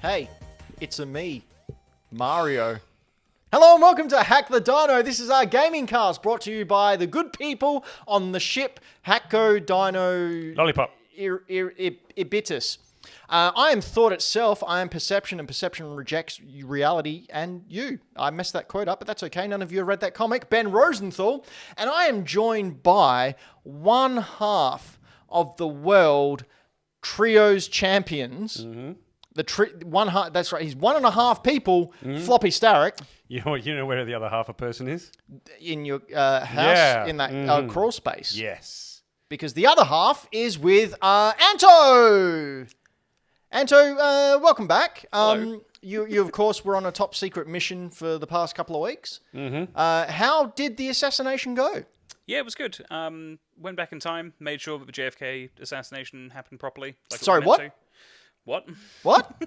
Hey, it's a me, Mario. Hello and welcome to Hack the Dino. This is our gaming cast brought to you by the good people on the ship Hack The Dino Lollipop. Ibitus. I am thought itself, I am perception, and perception rejects reality and you. I messed that quote up, but that's okay. None of you have read that comic. Ben Rosenthal. And I am joined by one half of the world trios champions. Mm-hmm. That's right. He's one and a half people. Floppy Starrick. You know where the other half a person is? In your house, in that crawl space. Yes. Because the other half is with Anto. Anto, welcome back. Hello. You of course were on a top secret mission for the past couple of weeks. Mm-hmm. How did the assassination go? Yeah, it was good. Went back in time, made sure that the JFK assassination happened properly. Like Sorry, what? What? What?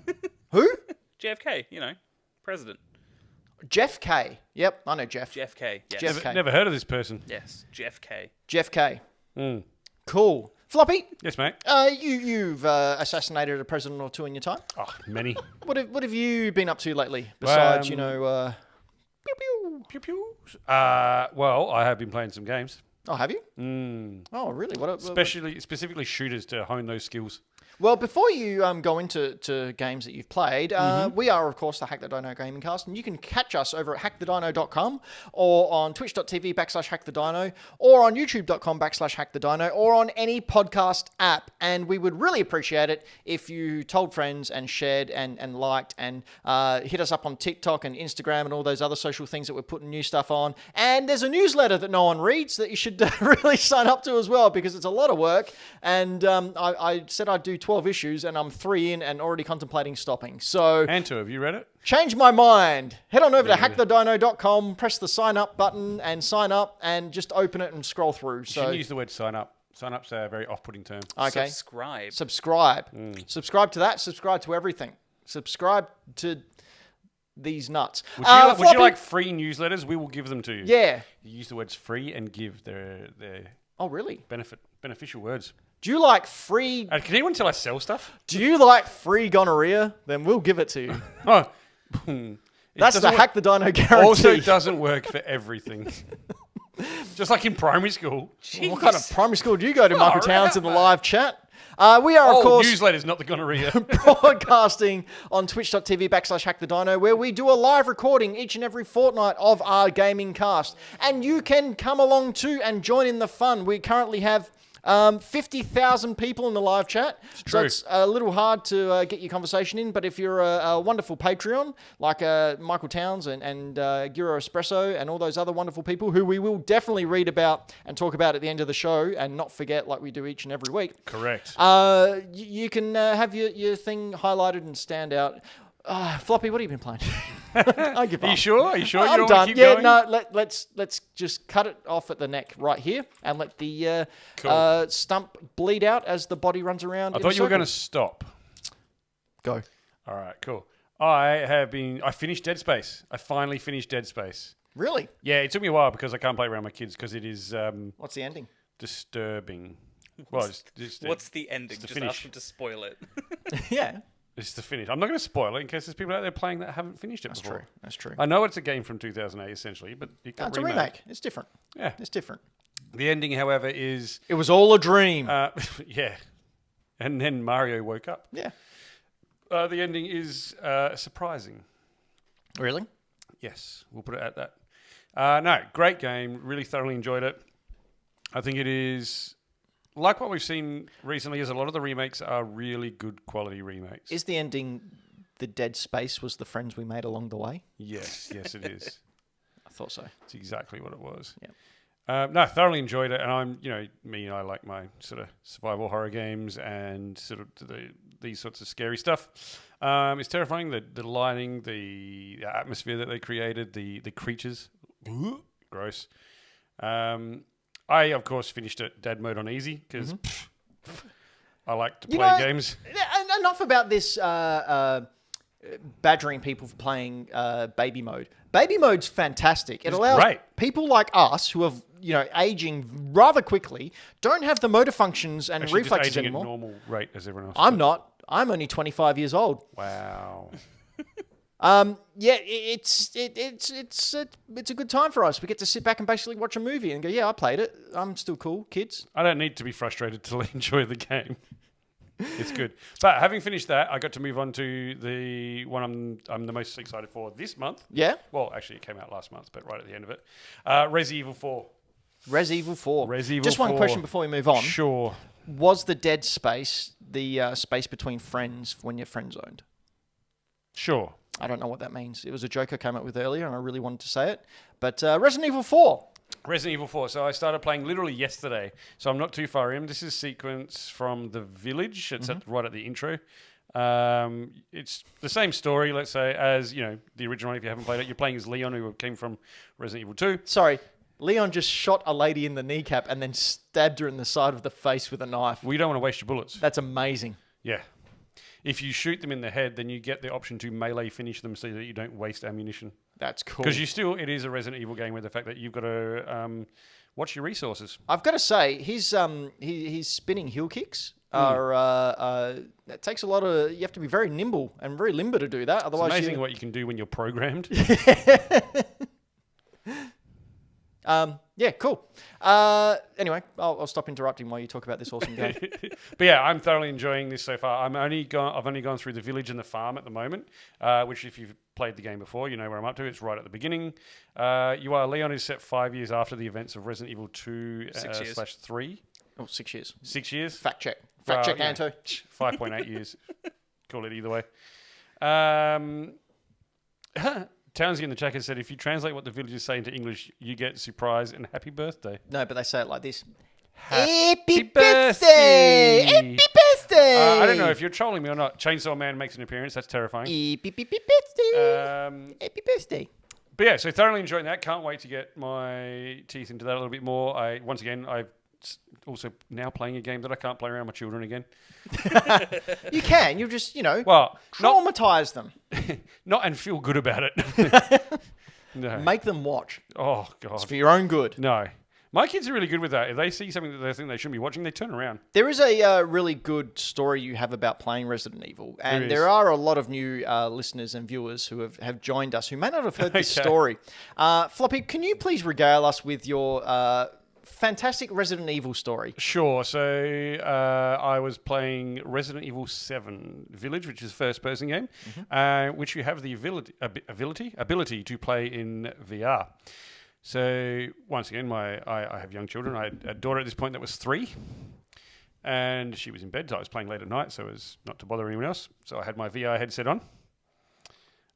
Who? JFK, president. Jeff K. Yep, I know Jeff. Jeff K. Yes. Jeff K. Never heard of this person. Yes, Jeff K. Jeff K. Cool. Floppy? Yes, mate. You've assassinated a president or two in your time. Oh, many. What have you been up to lately? Besides, pew pew. Pew pew. Well, I have been playing some games. Oh, have you? Oh, really? Specifically shooters to hone those skills. Well, before you go into games that you've played, we are, of course, the Hack The Dino Gaming Cast, and you can catch us over at hackthedino.com or on twitch.tv/hackthedino or on youtube.com/hackthedino or on any podcast app. And we would really appreciate it if you told friends and shared and liked and hit us up on TikTok and Instagram and all those other social things that we're putting new stuff on. And there's a newsletter that no one reads that you should really sign up to as well because it's a lot of work. And I said I'd do 12 issues and I'm 3 in and already contemplating stopping. So, Anto, have you read it? Change my mind. Head on over to hackthedino.com, press the sign up button and sign up and just open it and scroll through. You shouldn't use the word sign up. Sign up's a very off-putting term. Okay. Subscribe. Subscribe to that. Subscribe to everything. Subscribe to these nuts. Would you like free newsletters? We will give them to you. Yeah. You use the words free and give their Oh, really? beneficial words. Do you like free... Can anyone tell us sell stuff? Do you like free gonorrhea? Then we'll give it to you. That's the Hack the Dino guarantee. Also doesn't work for everything. Just like in primary school. Jeez. What kind of primary school do you go to, Michael Towns, in the live chat? We are, of course... newsletters, not the gonorrhea. broadcasting on twitch.tv/hackthedino, where we do a live recording each and every fortnight of our gaming cast. And you can come along too and join in the fun. We currently have... 50,000 people in the live chat. So it's a little hard to get your conversation in, but if you're a wonderful Patreon, like Michael Towns and Giro Espresso and all those other wonderful people who we will definitely read about and talk about at the end of the show and not forget like we do each and every week. Correct. You can have your thing highlighted and stand out. Floppy, what have you been playing? I give up. Are you sure? I'm you done. don't want to keep going? No. Let's just cut it off at the neck right here and let the stump bleed out as the body runs around. I thought you were going to stop. Go. All right, cool. I finished Dead Space. I finally finished Dead Space. Really? Yeah, it took me a while because I can't play around my kids because it is What's the ending? Disturbing. What's the ending? Just ask them to spoil it. Yeah. It's the finish. I'm not going to spoil it in case there's people out there playing that haven't finished it before. That's true. I know it's a game from 2008 essentially, but it got it's a remake. It's different. Yeah. It's different. The ending, however, is... It was all a dream. Yeah. And then Mario woke up. Yeah. The ending is surprising. Really? Yes. We'll put it at that. No, great game. Really thoroughly enjoyed it. I think it is... Like what we've seen recently is a lot of the remakes are really good quality remakes. Is the ending the Dead Space was the friends we made along the way? Yes, it is. I thought so. It's exactly what it was. Yeah. No, thoroughly enjoyed it. And I like my sort of survival horror games and sort of these sorts of scary stuff. It's terrifying. The lighting, the atmosphere that they created, the creatures. Gross. I, of course, finished it dead mode on easy because I like to play games. Enough about this badgering people for playing baby mode. Baby mode's fantastic. It allows people like us who have, aging rather quickly, don't have the motor functions and reflexes just aging anymore. at normal rate as everyone else. I'm not. I'm only 25 years old. Wow. Yeah, it's a good time for us. We get to sit back and basically watch a movie and go, yeah, I played it. I'm still cool, kids. I don't need to be frustrated to enjoy the game. It's good. But having finished that, I got to move on to the one I'm the most excited for this month. Yeah? Well, actually, it came out last month, but right at the end of it. Res Evil 4. Res Evil 4. Res Evil Just 4. one question before we move on. Sure. Was the dead space the space between friends when you're friend zoned? Sure. I don't know what that means. It was a joke I came up with earlier, and I really wanted to say it. But Resident Evil 4. Resident Evil 4. So I started playing literally yesterday. So I'm not too far in. This is sequence from The Village. It's right at the intro. It's the same story, let's say, as the original. If you haven't played it, you're playing as Leon, who came from Resident Evil 2. Sorry, Leon just shot a lady in the kneecap and then stabbed her in the side of the face with a knife. Well, you don't want to waste your bullets. That's amazing. Yeah. If you shoot them in the head, then you get the option to melee finish them so that you don't waste ammunition. That's cool. Because it is a Resident Evil game with the fact that you've got to watch your resources. I've got to say, his spinning heel kicks are that takes a lot of. You have to be very nimble and very limber to do that. Otherwise, it's amazing what you can do when you're programmed. Yeah, cool. Anyway, I'll stop interrupting while you talk about this awesome game. But yeah, I'm thoroughly enjoying this so far. I've only gone through the village and the farm at the moment, which if you've played the game before, you know where I'm up to. It's right at the beginning. Leon is set 5 years after the events of Resident Evil 2 /3. Oh, 6 years. 6 years? Fact check. Fact check, Anto. 5.8 years. Call it either way. Townsy in the chat has said, if you translate what the villagers say into English, you get surprise and happy birthday. No, but they say it like this. Happy birthday! Happy birthday! I don't know if you're trolling me or not. Chainsaw Man makes an appearance. That's terrifying. Happy birthday! Happy birthday! But yeah, so thoroughly enjoying that. Can't wait to get my teeth into that a little bit more. I've also now playing a game that I can't play around my children again. You can. You just, traumatize them. Not and feel good about it. No. Make them watch. Oh, God. It's for your own good. No. My kids are really good with that. If they see something that they think they shouldn't be watching, they turn around. There is a really good story you have about playing Resident Evil. And there are a lot of new listeners and viewers who have joined us who may not have heard this story. Floppy, can you please regale us with your fantastic Resident Evil story? Sure. So I was playing Resident Evil 7 Village, which is a first-person game, which you have the ability to play in VR. So once again, I have young children. I had a daughter at this point that was 3, and she was in bed. So I was playing late at night, so as not to bother anyone else. So I had my VR headset on.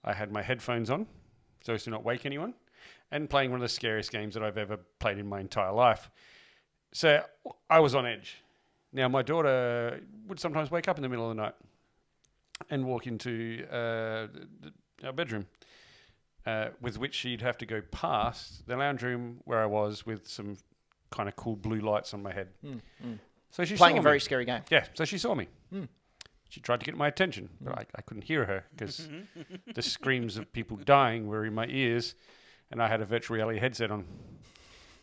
I had my headphones on, so as to not wake anyone, and playing one of the scariest games that I've ever played in my entire life. So I was on edge. Now, my daughter would sometimes wake up in the middle of the night and walk into our bedroom, with which she'd have to go past the lounge room where I was with some kind of cool blue lights on my head. So she playing saw a very me. scary game. Yeah, so she saw me. She tried to get my attention, but I couldn't hear her because the screams of people dying were in my ears, and I had a virtual reality headset on.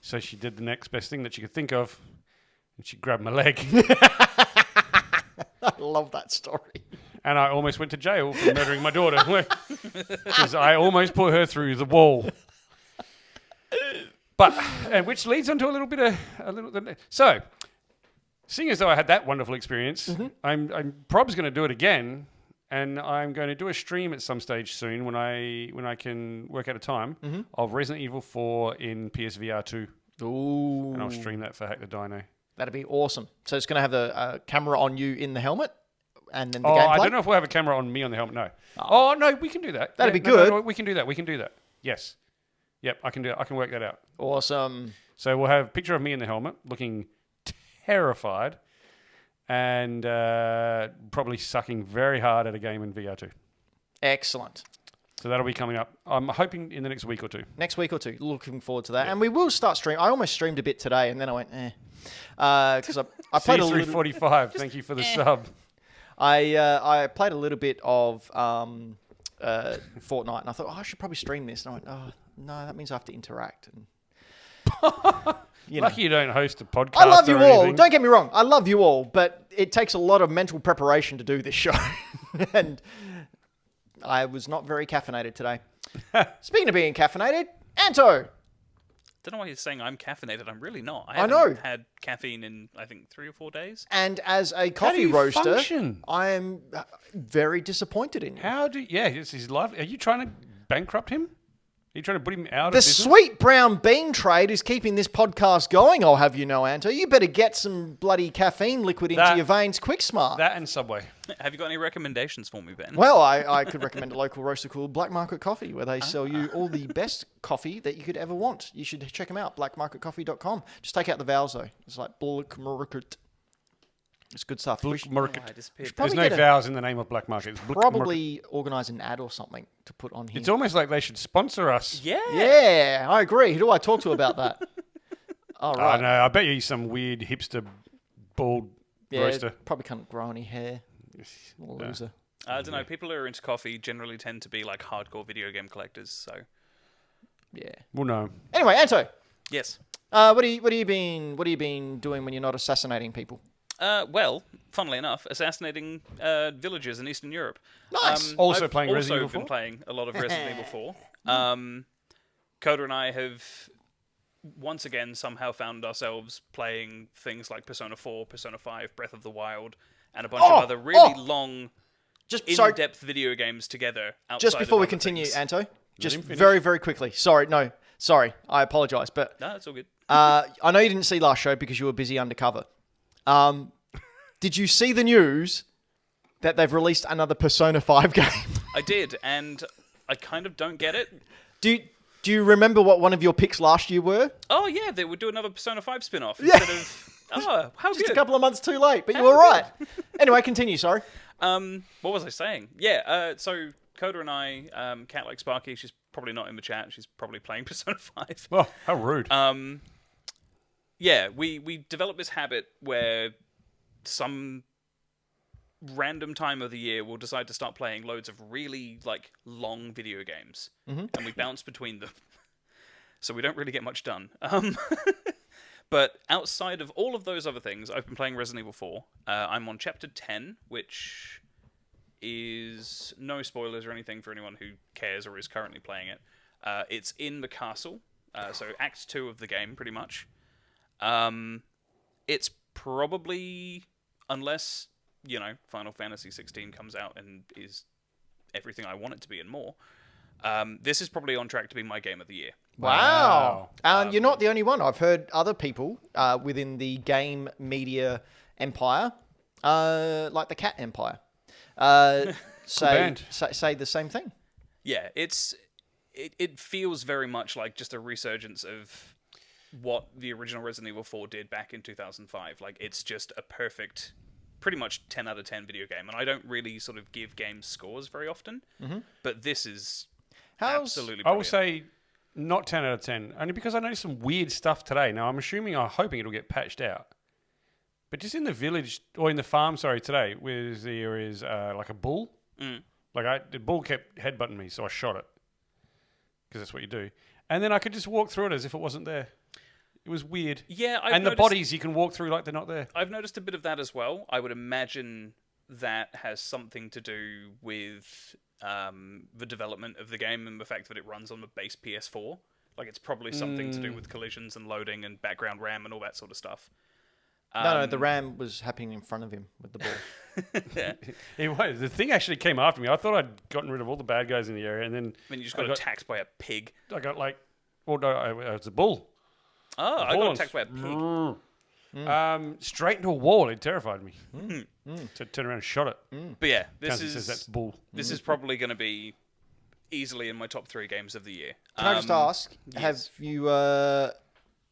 So she did the next best thing that she could think of, and she grabbed my leg. I love that story. And I almost went to jail for murdering my daughter because I almost put her through the wall. And which leads on to a little bit. So, seeing as though I had that wonderful experience, I'm probably going to do it again, and I'm going to do a stream at some stage soon when I can work out a time of Resident Evil 4 in PSVR 2. Ooh. And I'll stream that for Hack the Dino. That'd be awesome. So it's going to have the camera on you in the helmet? And then the gameplay? I gameplay? don't know if we'll have a camera on me on the helmet. No. Oh, no, we can do that. That'd be good. No, we can do that. Yes. Yep, I can do it. I can work that out. Awesome. So we'll have a picture of me in the helmet looking terrified and probably sucking very hard at a game in VR 2. Excellent. So that'll be coming up. I'm hoping in the next week or two. Next week or two. Looking forward to that. Yeah. And we will start streaming. I almost streamed a bit today, and then I went, because I played a little... 345, thank you for the sub. I played a little bit of Fortnite, and I thought, I should probably stream this. And I went, no, that means I have to interact. And, Lucky you don't host a podcast. I love you all. Don't get me wrong. I love you all. But it takes a lot of mental preparation to do this show. And I was not very caffeinated today. Speaking of being caffeinated, Anto. Don't know why you're saying I'm caffeinated. I'm really not. I know. haven't had caffeine in, I think, 3 or 4 days. And as a How coffee do you roaster, function? I am very disappointed in you. How do... Yeah, it's his life. Are you trying to bankrupt him? Are you trying to put him out The of business? sweet brown bean trade is keeping this podcast going, I'll have you know, Anto. You better get some bloody caffeine liquid into your veins quick smart. That and Subway. Have you got any recommendations for me, Ben? Well, I could recommend a local roaster called Black Market Coffee, where they sell you all the best coffee that you could ever want. You should check them out, blackmarketcoffee.com. Just take out the vowels, though. It's like Black Market. It's good stuff. We should Market. I disappeared. Probably There's no get a- vowels in the name of Black Market. It's Black Market. probably organise an ad or something to put on here. It's almost like they should sponsor us. Yeah. Yeah, I agree. Who do I talk to about that? All I right. don't know. I bet you he's some weird hipster bald Yeah, roaster. probably can't grow any hair. What a loser. I don't know. People who are into coffee generally tend to be like hardcore video game collectors. So, Yeah. Well, no. Anyway, Anto, yes. what have you been doing when you're not assassinating people? Well, funnily enough, assassinating villagers in Eastern Europe. Nice. Also I've playing Resident Evil also been 4? playing a lot of Resident Evil 4. Coda and I have once again somehow found ourselves playing things like Persona 4, Persona 5, Breath of the Wild, and a bunch of other really long, in-depth video games together. Just before we of other continue, things. Anto, just him finish. very, very quickly. Sorry, I apologise, but No, it's all good. I know you didn't see last show because you were busy undercover. Did you see the news that they've released another Persona 5 game? I did, and I kind of don't get it. Do you remember what one of your picks last year were? Oh yeah, they would do another Persona 5 spin-off instead of. Oh, how Just good! a couple of months too late, but you were right. Anyway, continue, sorry. What was I saying? Yeah, so Coda and I, Cat like Sparky, she's probably not in the chat. She's probably playing Persona 5. Oh, how rude. Yeah, we developed this habit where some random time of the year we'll decide to start playing loads of really long video games, and we bounce between them. So we don't really get much done. But outside of all of those other things, I've been playing Resident Evil 4. I'm on Chapter 10, which is no spoilers or anything for anyone who cares or is currently playing it. It's in the castle, so Act 2 of the game, pretty much. It's probably, unless, Final Fantasy 16 comes out and is everything I want it to be and more, this is probably on track to be my game of the year. Wow. And you're not the only one. I've heard other people within the game media empire, like the cat empire, say the same thing. Yeah, it feels very much like just a resurgence of what the original Resident Evil 4 did back in 2005. It's just a perfect, pretty much 10 out of 10 video game. And I don't really sort of give games scores very often, but this is absolutely brilliant. I will say not 10 out of 10, only because I noticed some weird stuff today. Now, I'm hoping it'll get patched out. But just in the village, or in the farm, today, where there is like a bull. The bull kept headbutting me, so I shot it. Because that's what you do. And then I could just walk through it as if it wasn't there. It was weird. Yeah, the bodies you can walk through like they're not there. I've noticed a bit of that as well. I would imagine that has something to do with the development of the game and the fact that it runs on the base PS4. It's probably something to do with collisions and loading and background RAM and all that sort of stuff. No, the ram was happening in front of him with the ball. Anyway, the thing actually came after me. I thought I'd gotten rid of all the bad guys in the area, and then you just got attacked by a pig. I got it was a bull. Oh, I got attacked by a pig. Straight into a wall. It terrified me. So I turned around and shot it. But yeah, Says that's bull. This is probably going to be easily in my top 3 games of the year. Can I just ask, yes. have you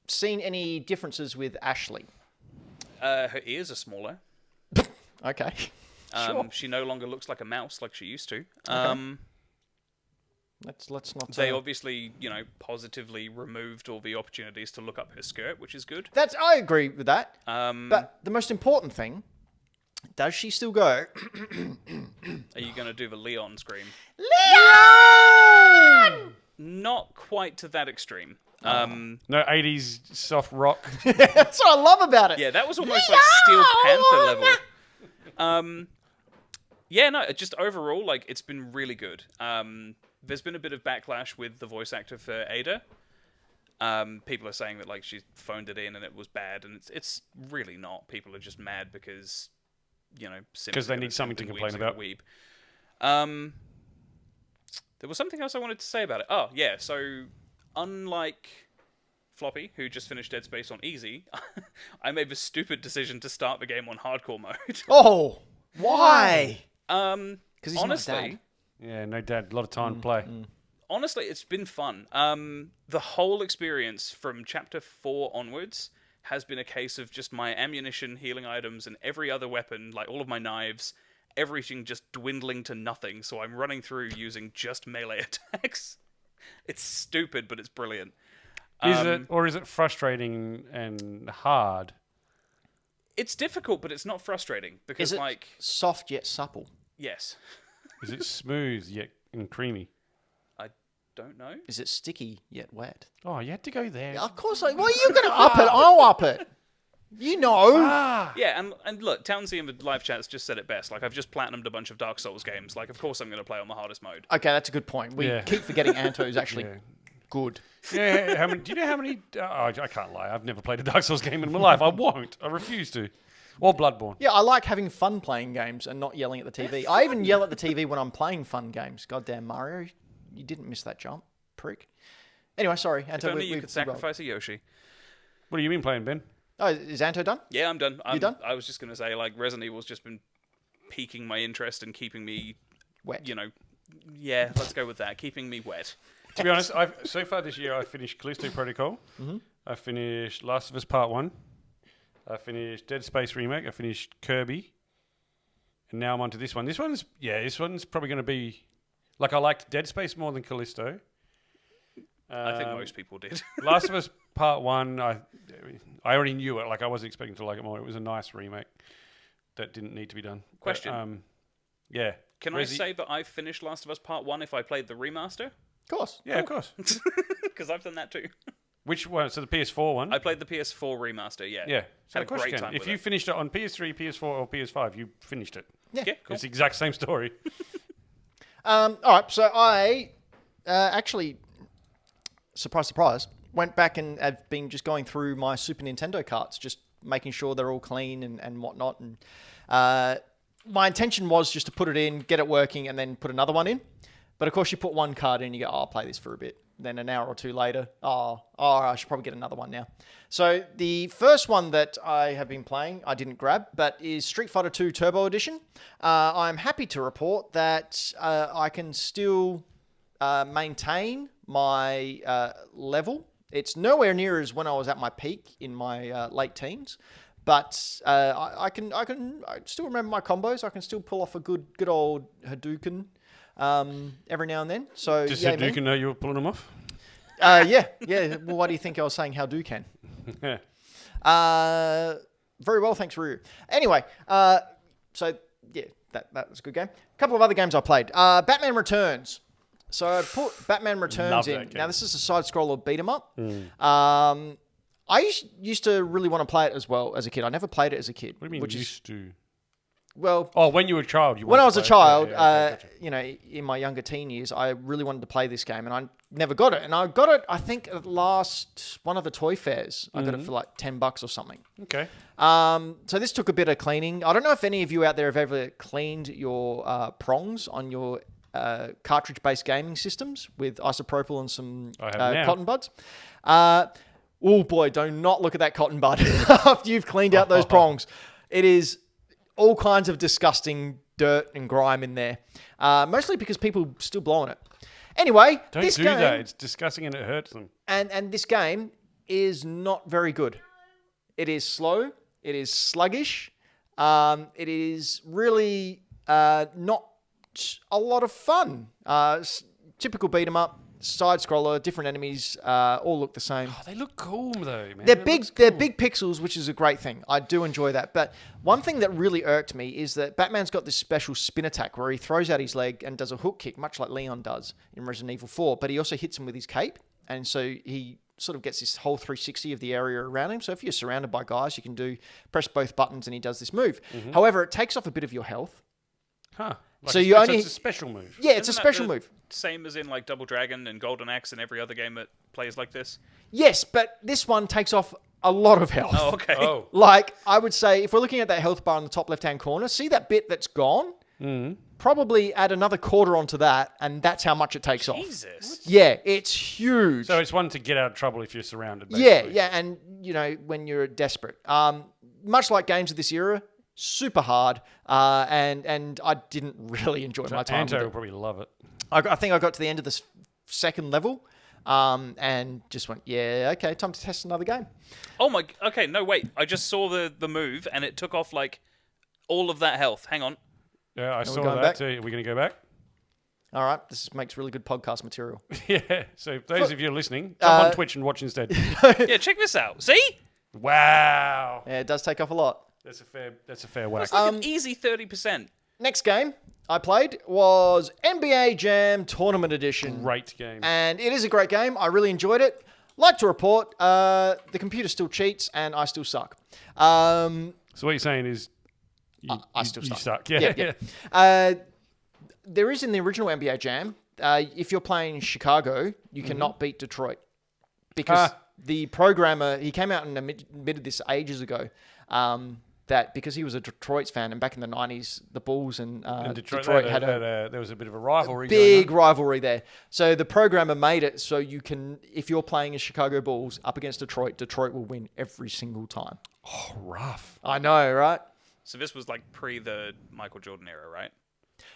seen any differences with Ashley? Her ears are smaller. Okay. Sure. She no longer looks like a mouse like she used to. Let's not. They obviously, positively removed all the opportunities to look up her skirt, which is good. I agree with that. But the most important thing, does she still go? Are you going to do the Leon scream? Leon! Not quite to that extreme. No 80s soft rock. That's what I love about it. Yeah, that was almost like Steel Panther level. Yeah, no, just overall, like, it's been really good. There's been a bit of backlash with the voice actor for Ada. People are saying that, like, she phoned it in and it was bad, and it's really not. People are just mad because, you know, because they need something to complain about. Weeb. There was something else I wanted to say about it. Oh, yeah, so unlike Floppy, who just finished Dead Space on easy, I made the stupid decision to start the game on hardcore mode. Oh, why? Because honestly, yeah, no dad, a lot of time to play. Honestly, it's been fun. The whole experience from Chapter 4 onwards has been a case of just my ammunition, healing items, and every other weapon, like all of my knives, everything just dwindling to nothing, so I'm running through using just melee attacks. It's stupid, but it's brilliant. Is it frustrating and hard? It's difficult, but it's not frustrating, because, Is it like... soft yet supple? Yes. Is it smooth yet and creamy? I don't know. Is it sticky yet wet? Oh, you had to go there. Of course. Well, you're going to up it. I'll up it. You know. Yeah, and look, Townsy in the live chat's just said it best. Like, I've just platinumed a bunch of Dark Souls games. Like, of course I'm going to play on the hardest mode. Okay, that's a good point. We keep forgetting Anto is actually good. Yeah, do you know how many... I can't lie. I've never played a Dark Souls game in my life. I won't. I refuse to. Or Bloodborne. Yeah, I like having fun playing games and not yelling at the TV. I even yell at the TV when I'm playing fun games. Goddamn Mario, you didn't miss that jump, prick. Anyway, sorry. Anto, if only you could sacrifice a Yoshi. What have you been playing, Ben? Oh, is Anto done? Yeah, I'm done. You done? I was just going to say, like, Resident Evil's just been piquing my interest and keeping me... Wet. You know... Yeah, let's go with that. Keeping me wet. To be honest, so far this year, I finished Callisto Protocol. Mm-hmm. I finished Last of Us Part 1. I finished Dead Space Remake. I finished Kirby. And now I'm on to this one. This one's probably going to be... Like, I liked Dead Space more than Callisto. I think most people did. Last of Us Part 1, I already knew it. Like, I wasn't expecting to like it more. It was a nice remake that didn't need to be done. Question. But, yeah. Can I say that I finished Last of Us Part 1 if I played the remaster? Of course. Yeah, of course. Because I've done that too. Which one? So the PS4 one? I played the PS4 remaster, yeah. Yeah. So Had a great time if you finished it on PS3, PS4, or PS5, you finished it. Yeah, cool. It's the exact same story. All right, so I actually, surprise, surprise, went back and have been just going through my Super Nintendo carts, just making sure they're all clean and whatnot. And my intention was just to put it in, get it working, and then put another one in. But of course, you put one card in, you go, I'll play this for a bit. Then an hour or two later, I should probably get another one now. So the first one that I have been playing, I didn't grab, but is Street Fighter 2 Turbo Edition. I'm happy to report that I can still maintain my level. It's nowhere near as when I was at my peak in my late teens, but I still remember my combos. I can still pull off a good old Hadouken every now and then. So Does Hadouken know you were pulling them off? Yeah. Well, why do you think I was saying Hadouken? Yeah. Very well, thanks, Ryu. Anyway, so yeah, that was a good game. A couple of other games I played. Batman Returns. So I put Batman Returns in. Now this is a side-scroller beat 'em up. I used to really want to play it as well as a kid. I never played it as a kid. What do you mean used to? Well, when you were a child, when I was a child, gotcha. in my younger teen years, I really wanted to play this game, and I never got it. And I got it, I think, at last one of the toy fairs. I got it for like $10 or something. Okay. So this took a bit of cleaning. I don't know if any of you out there have ever cleaned your prongs on your cartridge-based gaming systems with isopropyl and some cotton buds. Oh boy, do not look at that cotton bud after you've cleaned out those prongs. It is all kinds of disgusting dirt and grime in there. Mostly because people still blowing it. Anyway, don't do that. It's disgusting and it hurts them. And this game is not very good. It is slow. It is sluggish. It is really not a lot of fun. Typical beat 'em up, side scroller, different enemies, all look the same. Oh, they look cool though, man. They're big. They're big pixels, which is a great thing. I do enjoy that. But one thing that really irked me is that Batman's got this special spin attack where he throws out his leg and does a hook kick, much like Leon does in Resident Evil 4. But he also hits him with his cape, and so he sort of gets this whole 360 of the area around him. So if you're surrounded by guys, you can press both buttons and he does this move. However, it takes off a bit of your health. Huh. So you only... it's a special move. Yeah, it's Isn't a that special move. Same as in like Double Dragon and Golden Axe and every other game that plays like this. Yes, but this one takes off a lot of health. Oh, okay. Oh. Like, I would say, if we're looking at that health bar in the top left-hand corner, see that bit that's gone? Probably add another quarter onto that, and that's how much it takes off. Jesus. Yeah, it's huge. So it's one to get out of trouble if you're surrounded. Yeah, Basically. yeah, and, when you're desperate. Much like games of this era, super hard, and I didn't really enjoy my time with Anto will it. probably love it. I think I got to the end of the second level, and just went, yeah, okay, time to test another game. Oh my... Okay, no, wait. I just saw the move, and it took off, like, all of that health. Hang on. Yeah, I saw going that back? too. Are we going to go back? All right, this makes really good podcast material. Yeah. So those of you listening, jump on Twitch and watch instead. Yeah, check this out. See? Wow. Yeah, it does take off a lot. That's a fair whack. It's like an easy 30%. Next game I played was NBA Jam Tournament Edition. Great game. And it is a great game. I really enjoyed it. Like to report, the computer still cheats and I still suck. So what you're saying is I still you suck. suck. Yeah. Yeah. There is in the original NBA Jam, if you're playing Chicago, you cannot beat Detroit. Because the programmer, he came out and admitted this ages ago, that because he was a Detroit fan, and back in the 90s, the Bulls and Detroit had there was a bit of a rivalry. big rivalry there. So the programmer made it so you can, if you're playing as Chicago Bulls up against Detroit, Detroit will win every single time. Oh, rough. I know, right? So this was like pre the Michael Jordan era, right?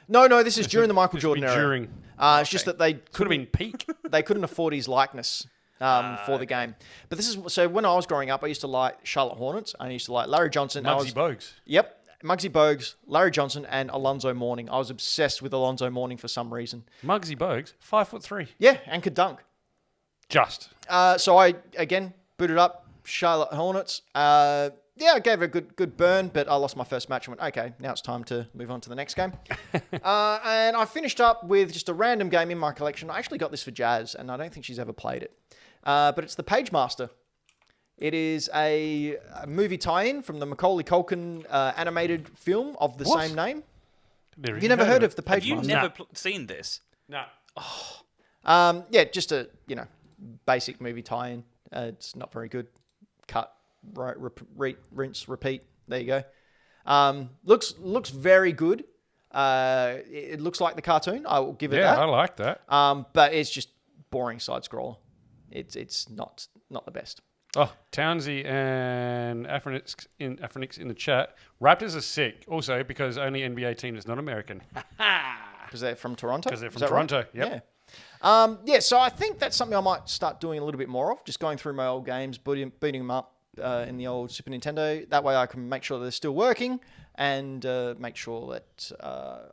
No, this is during the Michael Jordan era. During. It's just that they Could have been peak. they couldn't afford his likeness for the game. But this is so when I was growing up, I used to like Charlotte Hornets. I used to like Larry Johnson. Muggsy Bogues. Yep, Muggsy Bogues, Larry Johnson, and Alonzo Mourning. I was obsessed with Alonzo Mourning for some reason. Muggsy Bogues, 5'3". Yeah, and could dunk. Just. So I again booted up Charlotte Hornets. Yeah, I gave it a good burn, but I lost my first match and went, okay, now it's time to move on to the next game. And I finished up with just a random game in my collection. I actually got this for Jazz, and I don't think she's ever played it. But it's the Page Master. It is a movie tie-in from the Macaulay Culkin animated film of the same name. Have you never heard of the Page Have you Master? never seen this? No. Yeah, just a basic movie tie-in. It's not very good. Cut, rinse, repeat. There you go. Looks very good. It looks like the cartoon. I will give it that. Yeah, I like that. But it's just boring side scroller. It's not the best. Oh, Townsy and Afronix in the chat. Raptors are sick. Also, because only NBA team is not American. Because they're from Toronto. Because they're from Is that right? Toronto. Yep. Yeah. So I think that's something I might start doing a little bit more of. Just going through my old games, booting them up in the old Super Nintendo. That way I can make sure they're still working and make sure that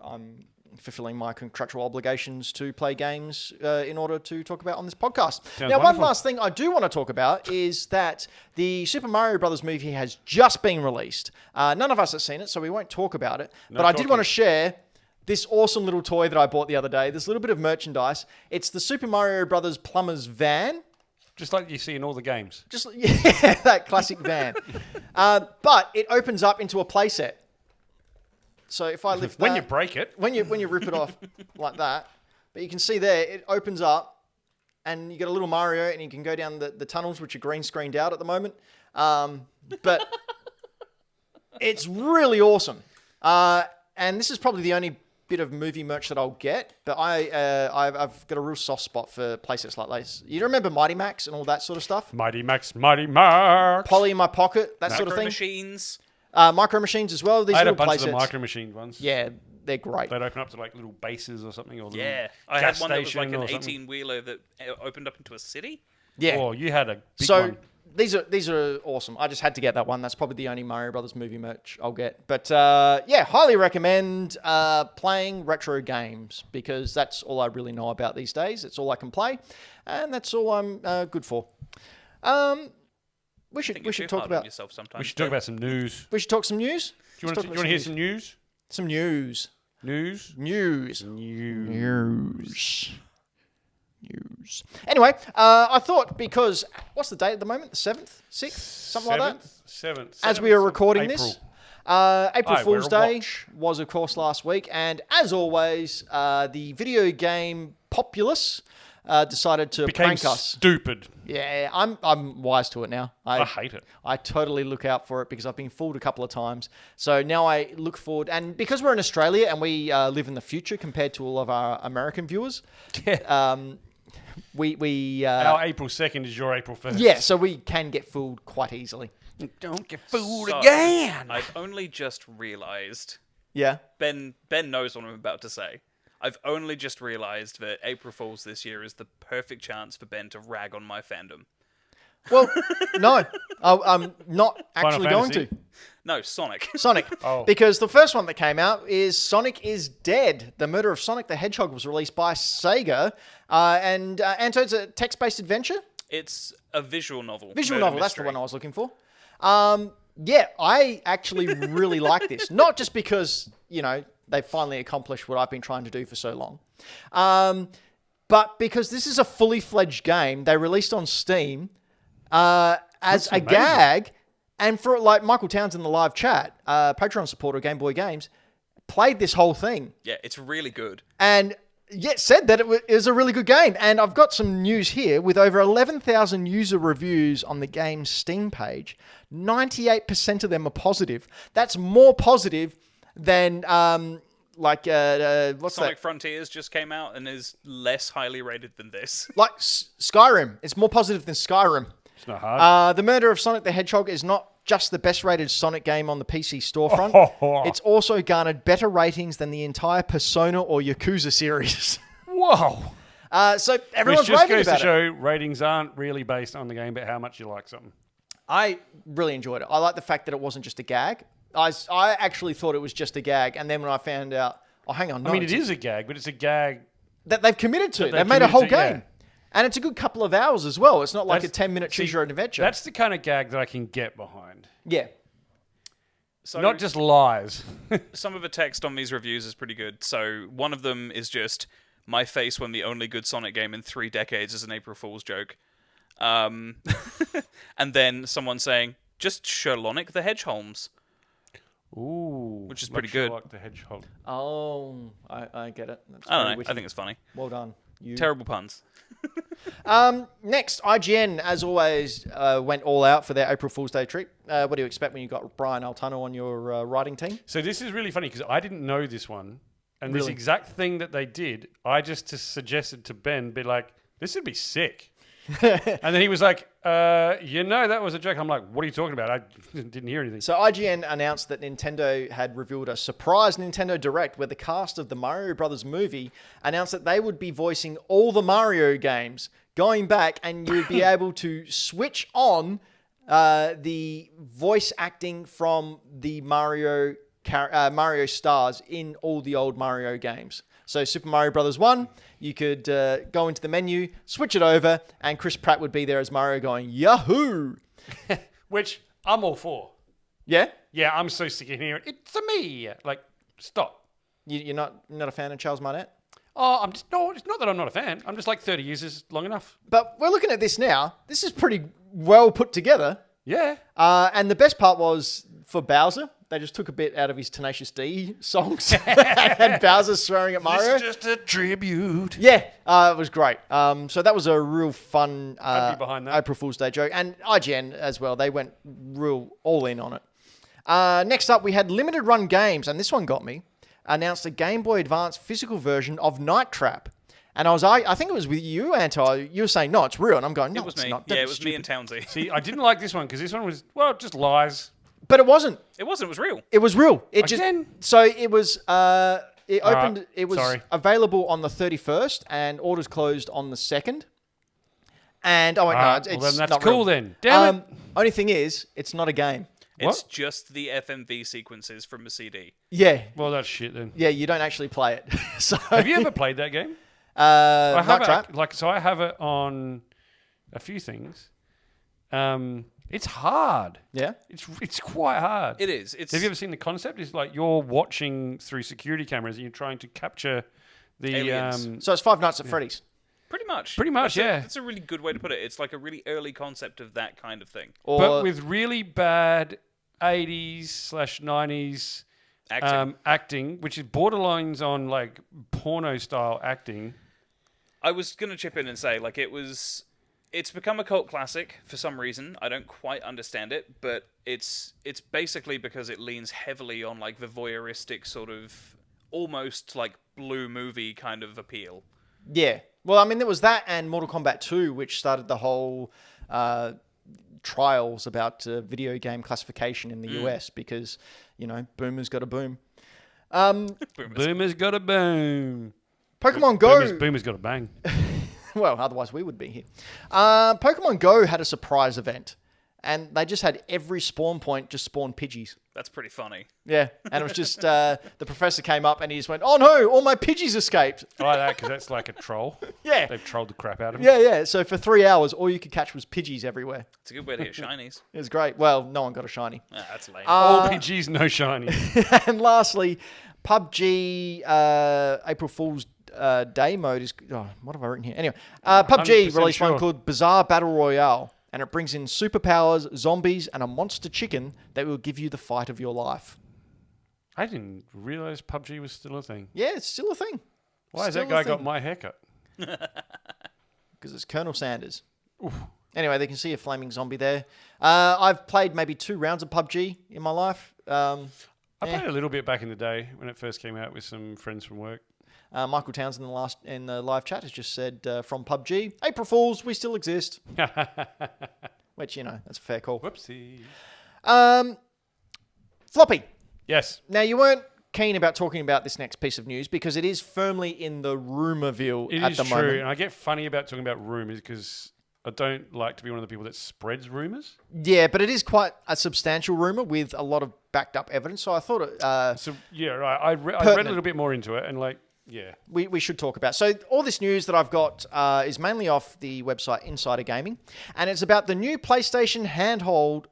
I'm fulfilling my contractual obligations to play games in order to talk about on this podcast. Sounds now, wonderful. one last thing I do want to talk about is that the Super Mario Brothers movie has just been released. None of us have seen it, so we won't talk about it. But I did want to share this awesome little toy that I bought the other day, this little bit of merchandise. It's the Super Mario Brothers plumber's van. Just like you see in all the games. Just yeah, that classic van. But it opens up into a playset. So if I lift that, When you break it. when you rip it off like that, but you can see there it opens up, and you get a little Mario, and you can go down the tunnels which are green screened out at the moment. But it's really awesome. And this is probably the only bit of movie merch that I'll get, but I've got a real soft spot for playsets like this. You remember Mighty Max and all that sort of stuff? Mighty Max, Mighty Max. Polly in my pocket, that sort of thing. Machines. Micro Machines as well. These I had a little bunch of the playsets. Micro Machine ones. Yeah, they're great. They'd open up to like little bases or something. Or Yeah. I had one that was like an 18-wheeler that opened up into a city. Yeah. Oh, you had a big So one. these are awesome. I just had to get that one. That's probably the only Mario Brothers movie merch I'll get. But yeah, highly recommend playing retro games because that's all I really know about these days. It's all I can play, and that's all I'm good for. We should talk about yourself sometimes. We should talk about some news. we should talk some news. Do you want to hear some news? Some news. News? News. News. news. Anyway, I thought because what's the date at the moment? The 7th, 6th, something like that. 7th. As we are recording April. this, April Fool's Day was of course last week, and as always, the video game populace decided to prank us. Stupid. Yeah, I'm wise to it now. I hate it. I totally look out for it because I've been fooled a couple of times. So now I look forward, and because we're in Australia and we live in the future compared to all of our American viewers, we our April 2nd is your April 1st. yeah, so we can get fooled quite easily. Don't get fooled So, again. I've only just realised. Yeah. Ben knows what I'm about to say. I've only just realised that April Fool's this year is the perfect chance for Ben to rag on my fandom. Well, no, I'm not actually going Fantasy? to. No, Sonic. Sonic. Oh. Because the first one that came out is Sonic is Dead. The Murder of Sonic the Hedgehog was released by Sega. And Anto, it's a text-based adventure? It's a visual novel. Visual Murder novel, that's the mystery. one I was looking for. Yeah, I actually really like this. Not just because, you know, they finally accomplished what I've been trying to do for so long. But because this is a fully fledged game, they released on Steam as That's a amazing. gag. And for like Michael Towns in the live chat, Patreon supporter Game Boy Games, played this whole thing. Yeah, it's really good. And yet said that it was a really good game. And I've got some news here with over 11,000 user reviews on the game's Steam page. 98% of them are positive. That's more positive than what's Sonic that? Frontiers just came out and is less highly rated than this. Like Skyrim. It's more positive than Skyrim. It's not hard. The Murder of Sonic the Hedgehog is not just the best rated Sonic game on the PC storefront. It's also garnered better ratings than the entire Persona or Yakuza series. Whoa. So everyone's Which just raving goes to about it. show ratings aren't really based on the game, but how much you like something. I really enjoyed it. I like the fact that it wasn't just a gag. I actually thought it was just a gag, and then when I found out, oh, hang on, no, I mean, it is a gag, but it's a gag. that they've committed to. That They've they've made a whole committed to, game, yeah. and it's a good couple of hours as well. It's not like That's- a 10-minute choose your own adventure. That's the kind of gag that I can get behind. yeah. So Not just lies. some of the text on these reviews is pretty good. So one of them is just my face when the only good Sonic game in 3 decades is an April Fool's joke. And then someone saying, just Sherlonic the Hedgeholmes. Ooh. Which is pretty like good. Sherlock the Hedgehog. Oh, I get it. That's I very don't know. witty. I think it's funny. Well done. You. Terrible puns. Next, IGN, as always, went all out for their April Fool's Day treat. What do you expect when you got Brian Altano on your writing team? So this is really funny because I didn't know this one. And this Really? exact thing that they did, I just suggested to Ben, be like, this would be sick. And then he was like, that was a joke. I'm like, what are you talking about? I didn't hear anything. So IGN announced that Nintendo had revealed a surprise Nintendo Direct where the cast of the Mario Brothers movie announced that they would be voicing all the Mario games going back, and you'd be able to switch on the voice acting from the Mario stars in all the old Mario games. So Super Mario Brothers 1, you could go into the menu, switch it over, and Chris Pratt would be there as Mario going, Yahoo! Which I'm all for. Yeah? Yeah, I'm so sick of hearing, it's a me. Like, stop. You're not a fan of Charles Martinet? Oh, it's not that I'm not a fan. I'm just like 30 years is long enough. But we're looking at this now. This is pretty well put together. Yeah. And the best part was for Bowser. They just took a bit out of his Tenacious D songs and Bowser swearing at Mario. This is just a tribute. Yeah, it was great. So that was a real fun I'd be behind that. April Fool's Day joke. And IGN as well. They went real all in on it. Next up, we had Limited Run Games, and this one got me, announced a Game Boy Advance physical version of Night Trap. And I think it was with you, Anto. You were saying, no, it's real. And I'm going, no, It was it's me. not. Yeah, That's it was me and stupid. Townsy. See, I didn't like this one because this one was, just lies. But it wasn't. It wasn't. It was real. It was real. It Again? So it was. It opened. right, It was sorry. available on the 31st, and orders closed on the 2nd. And I went, no, Alright, it's well, then that's not cool real. then. Damn it. Only thing is, it's not a game. It's What? just the FMV sequences from the CD. Yeah, Well, that's shit then. yeah. You don't actually play it. So Have you ever played that game? I I have Night Trap. I have it on a few things. It's hard. Yeah. It's quite hard. It is. It's Have you ever seen the concept? It's like you're watching through security cameras and you're trying to capture the Aliens. So it's Five Nights at Freddy's. Pretty much. Pretty much, yeah. That's a really good way to put it. It's like a really early concept of that kind of thing. But with really bad 80s/90s acting, which is borderlines on like porno style acting. I was going to chip in and say, like, it's become a cult classic for some reason. I don't quite understand it, but it's basically because it leans heavily on like the voyeuristic sort of almost like blue movie kind of appeal. Yeah. Well, I mean, there was that and Mortal Kombat 2, which started the whole trials about video game classification in the US because, you know, boomers got a boom. Boomers got a boom. Pokemon Go. Boomers got a bang. Well, otherwise we would be here. Pokemon Go had a surprise event, and they just had every spawn point just spawn Pidgeys. That's pretty funny. Yeah, and it was just the professor came up and he just went, "Oh no, all my Pidgeys escaped." I like that because that's like a troll. Yeah. They've trolled the crap out of him. Yeah. So for 3 hours, all you could catch was Pidgeys everywhere. It's a good way to get shinies. It was great. Well, no one got a shiny. That's lame. All PGs, no shiny. And lastly, PUBG April Fool's Day mode is... Oh, what have I written here? Anyway, PUBG released one called Bizarre Battle Royale, and it brings in superpowers, zombies, and a monster chicken that will give you the fight of your life. I didn't realise PUBG was still a thing. Yeah, it's still a thing. Why has that guy got my haircut? Because it's Colonel Sanders. Oof. Anyway, they can see a flaming zombie there. I've played maybe 2 rounds of PUBG in my life. I played a little bit back in the day when it first came out with some friends from work. Michael Townsend in the live chat has just said from PUBG, April Fools, we still exist. Which, you know, that's a fair call. Whoopsie. Floppy. Yes. Now, you weren't keen about talking about this next piece of news because it is firmly in the rumourville at the moment. It is true, and I get funny about talking about rumours because I don't like to be one of the people that spreads rumours. Yeah, but it is quite a substantial rumour with a lot of backed up evidence, so I thought it... So, yeah, right. I read a little bit more into it, and like, yeah. We should talk about. So all this news that I've got is mainly off the website Insider Gaming, and it's about the new PlayStation handheld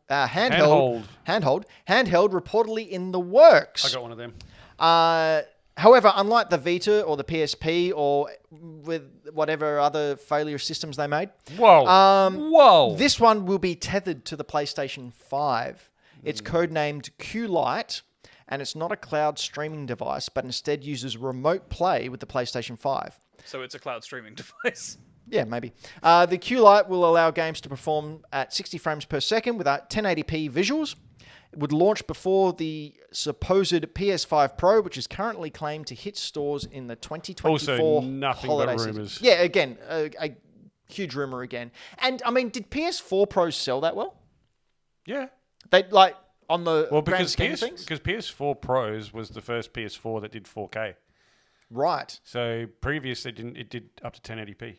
reportedly in the works. I got one of them. However, unlike the Vita or the PSP or with whatever other failure systems they made, Whoa! This one will be tethered to the PlayStation 5. It's codenamed Q-Lite. And it's not a cloud streaming device, but instead uses remote play with the PlayStation 5. So it's a cloud streaming device. Yeah, maybe. The Q-Lite will allow games to perform at 60 frames per second with 1080p visuals. It would launch before the supposed PS5 Pro, which is currently claimed to hit stores in the 2024 also, nothing holiday but rumours. season. Yeah, again, a huge rumor again. And, I mean, did PS4 Pros sell that well? Yeah. They, like... On the because things? PS4 Pros was the first PS4 that did 4K. Right. So previous it did up to 1080p. Okay.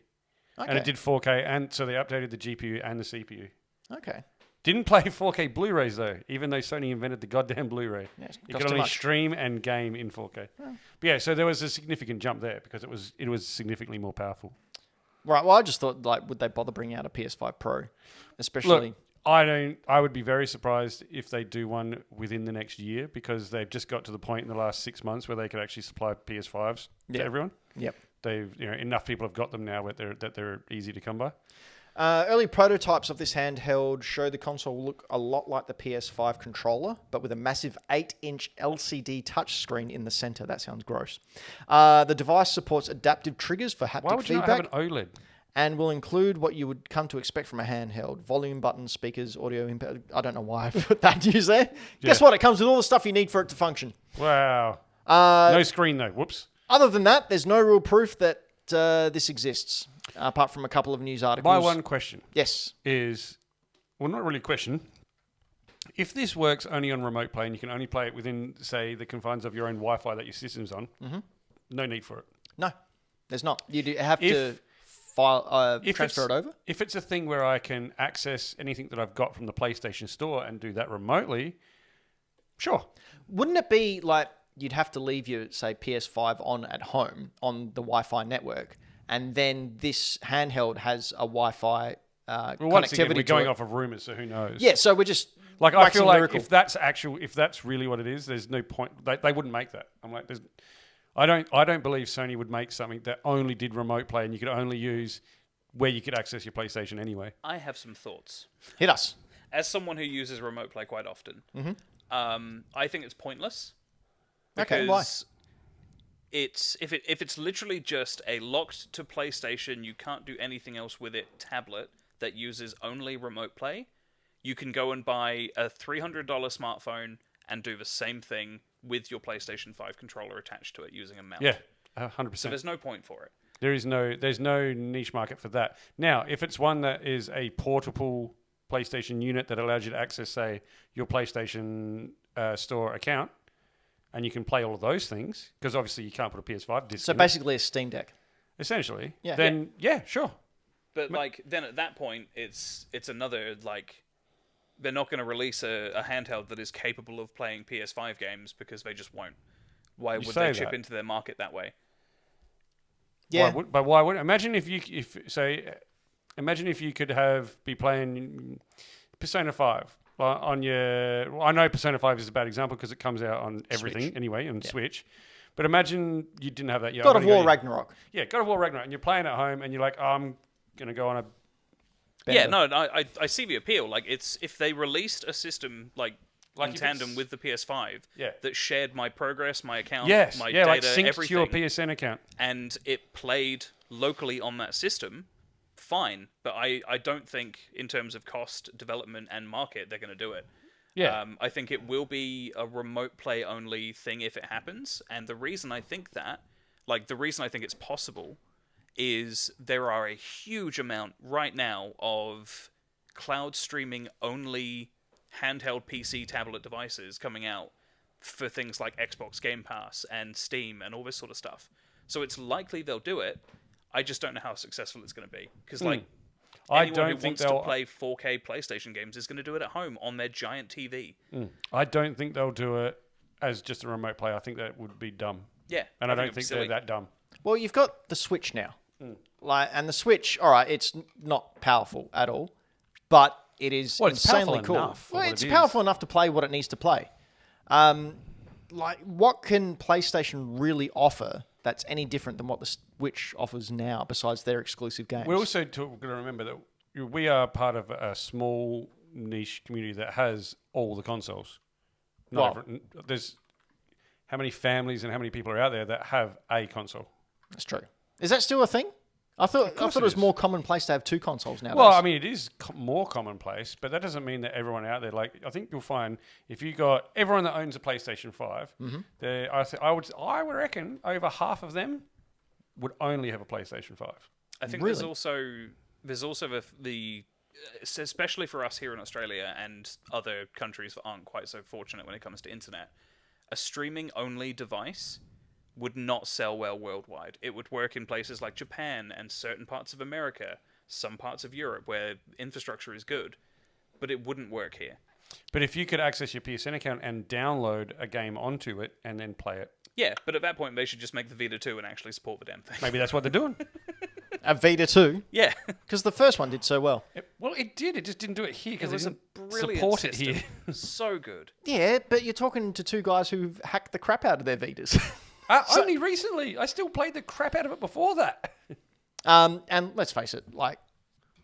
And it did 4K, and so they updated the GPU and the CPU. Okay. Didn't play 4K Blu-rays though, even though Sony invented the goddamn Blu-ray. Yeah, you could only stream and game in 4K. Oh. But yeah, so there was a significant jump there because it was significantly more powerful. Right. Well, I just thought, like, would they bother bringing out a PS5 Pro, especially? Look, I would be very surprised if they do one within the next year because they've just got to the point in the last 6 months where they could actually supply PS5s to everyone. Yep. Enough people have got them now that they're easy to come by. Early prototypes of this handheld show the console will look a lot like the PS5 controller, but with a massive 8-inch LCD touchscreen in the center. That sounds gross. The device supports adaptive triggers for haptic feedback. Why would you not have an OLED? And will include what you would come to expect from a handheld. Volume buttons, speakers, audio input. I don't know why I put that news there. Yeah. Guess what? It comes with all the stuff you need for it to function. Wow. No screen though. Whoops. Other than that, there's no real proof that this exists, apart from a couple of news articles. My one question is... Well, not really a question. If this works only on remote play and you can only play it within, say, the confines of your own Wi-Fi that your system's on, no need for it. No, there's not. You have to... transfer it over? If it's a thing where I can access anything that I've got from the PlayStation Store and do that remotely, sure. Wouldn't it be like you'd have to leave your, say, PS5 on at home on the Wi-Fi network, and then this handheld has a Wi-Fi well, connectivity once again, we're going to off of rumours, so who knows? Yeah, so we're just like I feel like if that's really what it is, there's no point. They wouldn't make that. I'm like, I don't believe Sony would make something that only did remote play and you could only use where you could access your PlayStation anyway. I have some thoughts. Hit us. As someone who uses remote play quite often, I think it's pointless. Okay, why? It's if it's literally just a locked to PlayStation, you can't do anything else with it tablet that uses only remote play, you can go and buy a $300 smartphone and do the same thing with your PlayStation 5 controller attached to it using a mouse. Yeah, 100%. So there's no point for it. There's no niche market for that. Now, if it's one that is a portable PlayStation unit that allows you to access, say, your PlayStation Store account, and you can play all of those things, because obviously you can't put a PS5 disc So in basically a Steam Deck. essentially, Yeah. then yeah, sure. But then at that point, it's another they're not going to release a handheld that is capable of playing PS5 games because they just won't. Why would they chip into their market that way? Yeah. Why would imagine if you could be playing Persona 5 on your. Well, I know Persona 5 is a bad example because it comes out on everything Switch. Anyway on Switch. But imagine you didn't have that. God of War Ragnarok. Yeah, God of War Ragnarok, and you're playing at home, and you're like, I'm gonna go on a. Yeah, no, I see the appeal. Like, it's if they released a system in tandem with the PS5 that shared my progress, my account, my data, synced everything, to your PSN account, and it played locally on that system, fine. But I don't think in terms of cost, development, and market they're going to do it. Yeah. I think it will be a remote play only thing if it happens. And the reason I think it's possible is there are a huge amount right now of cloud streaming only handheld PC tablet devices coming out for things like Xbox Game Pass and Steam and all this sort of stuff. So it's likely they'll do it. I just don't know how successful it's going to be. Because anyone who wants to play 4K PlayStation games is going to do it at home on their giant TV. I don't think they'll do it as just a remote play. I think that would be dumb. Yeah. And I don't think they're that dumb. Well, you've got the Switch now. And the Switch, all right, it's not powerful at all, but it is insanely cool. Well, it's powerful enough to play what it needs to play. What can PlayStation really offer that's any different than what the Switch offers now, besides their exclusive games? We're also going to remember that we are part of a small niche community that has all the consoles. There's how many families and how many people are out there that have a console? That's true. Is that still a thing? I thought it was more commonplace to have two consoles nowadays. Well, I mean, it is more commonplace, but that doesn't mean that everyone out there. Like, I think you'll find if you got everyone that owns a PlayStation 5, I would reckon over half of them would only have a PlayStation 5. I think there's also the especially for us here in Australia and other countries that aren't quite so fortunate when it comes to internet, a streaming only device would not sell well worldwide. It would work in places like Japan and certain parts of America, some parts of Europe where infrastructure is good, but it wouldn't work here. But if you could access your PSN account and download a game onto it and then play it. Yeah, but at that point they should just make the Vita 2 and actually support the damn thing. Maybe that's what they're doing. A Vita 2? Yeah. Because the first one did so well. It did. It just didn't do it here because it was it didn't a brilliant support system. it here. So good. Yeah, but you're talking to two guys who've hacked the crap out of their Vitas. Only recently. I still played the crap out of it before that. And let's face it,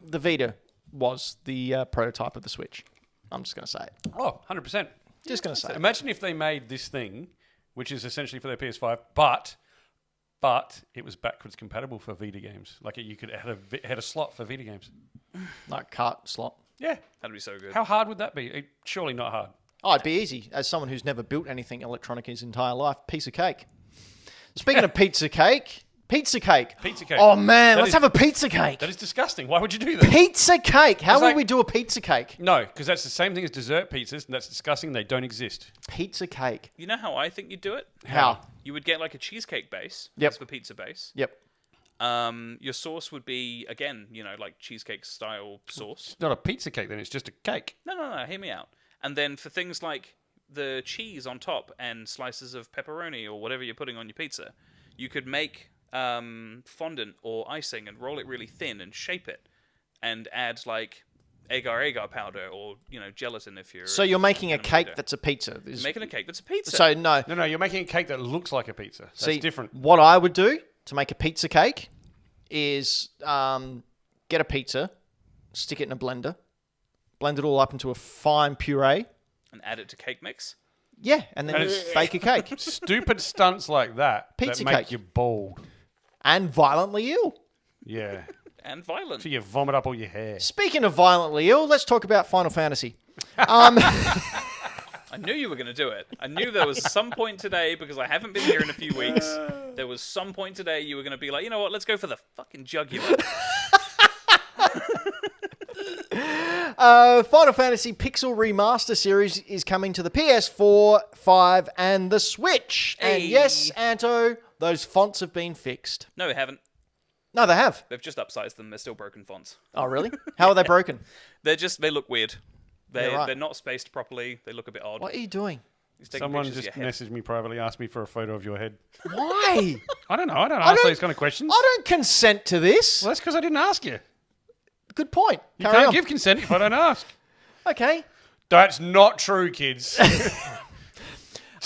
the Vita was the prototype of the Switch. I'm just going to say it. Oh, 100%. Just going to say it. Imagine if they made this thing, which is essentially for their PS5, but it was backwards compatible for Vita games. Like you could had a slot for Vita games. Like cart slot. Yeah. That'd be so good. How hard would that be? Surely not hard. Oh, it'd be easy. As someone who's never built anything electronic in his entire life, piece of cake. Speaking of pizza cake. Oh, man, let's have a pizza cake. That is disgusting. Why would you do that? Pizza cake. How would we do a pizza cake? No, because that's the same thing as dessert pizzas, and that's disgusting. They don't exist. Pizza cake. You know how I think you'd do it? How? You would get like a cheesecake base. Yep. That's the pizza base. Yep. Your sauce would be, again, like cheesecake style sauce. It's not a pizza cake then, it's just a cake. No, hear me out. And then for things like the cheese on top and slices of pepperoni or whatever you're putting on your pizza, you could make fondant or icing and roll it really thin and shape it and add agar powder or gelatin if you're. So you're making a animal cake eater. that's a pizza. You're making a cake that's a pizza. So no. No, you're making a cake that looks like a pizza. That's See, different. What I would do to make a pizza cake is get a pizza, stick it in a blender, blend it all up into a fine puree. And add it to cake mix. Yeah, and then And it's- bake a cake. Stupid stunts like that Pizza that make cake. you bald. And violently ill. Yeah. And violent. So you vomit up all your hair. Speaking of violently ill, let's talk about Final Fantasy. I knew you were going to do it. I knew there was some point today, because I haven't been here in a few weeks, there was some point today you were going to be like, you know what, let's go for the fucking jugular. Final Fantasy Pixel Remaster Series is coming to the PS4, 5, and the Switch. And Hey. yes, Anto, those fonts have been fixed. No, they haven't. No, they have. They've just upsized them. They're still broken fonts. Oh, really? How are they broken? They look weird. Yeah, right. They're not spaced properly. They look a bit odd. What are you doing? He's taking Someone pictures just of your head. messaged me privately, asked me for a photo of your head. Why? I don't know. I don't ask don't- those kind of questions. I don't consent to this. Well, that's because I didn't ask you. Good point. You Carry can't on. give consent if I don't ask. Okay. That's not true, kids.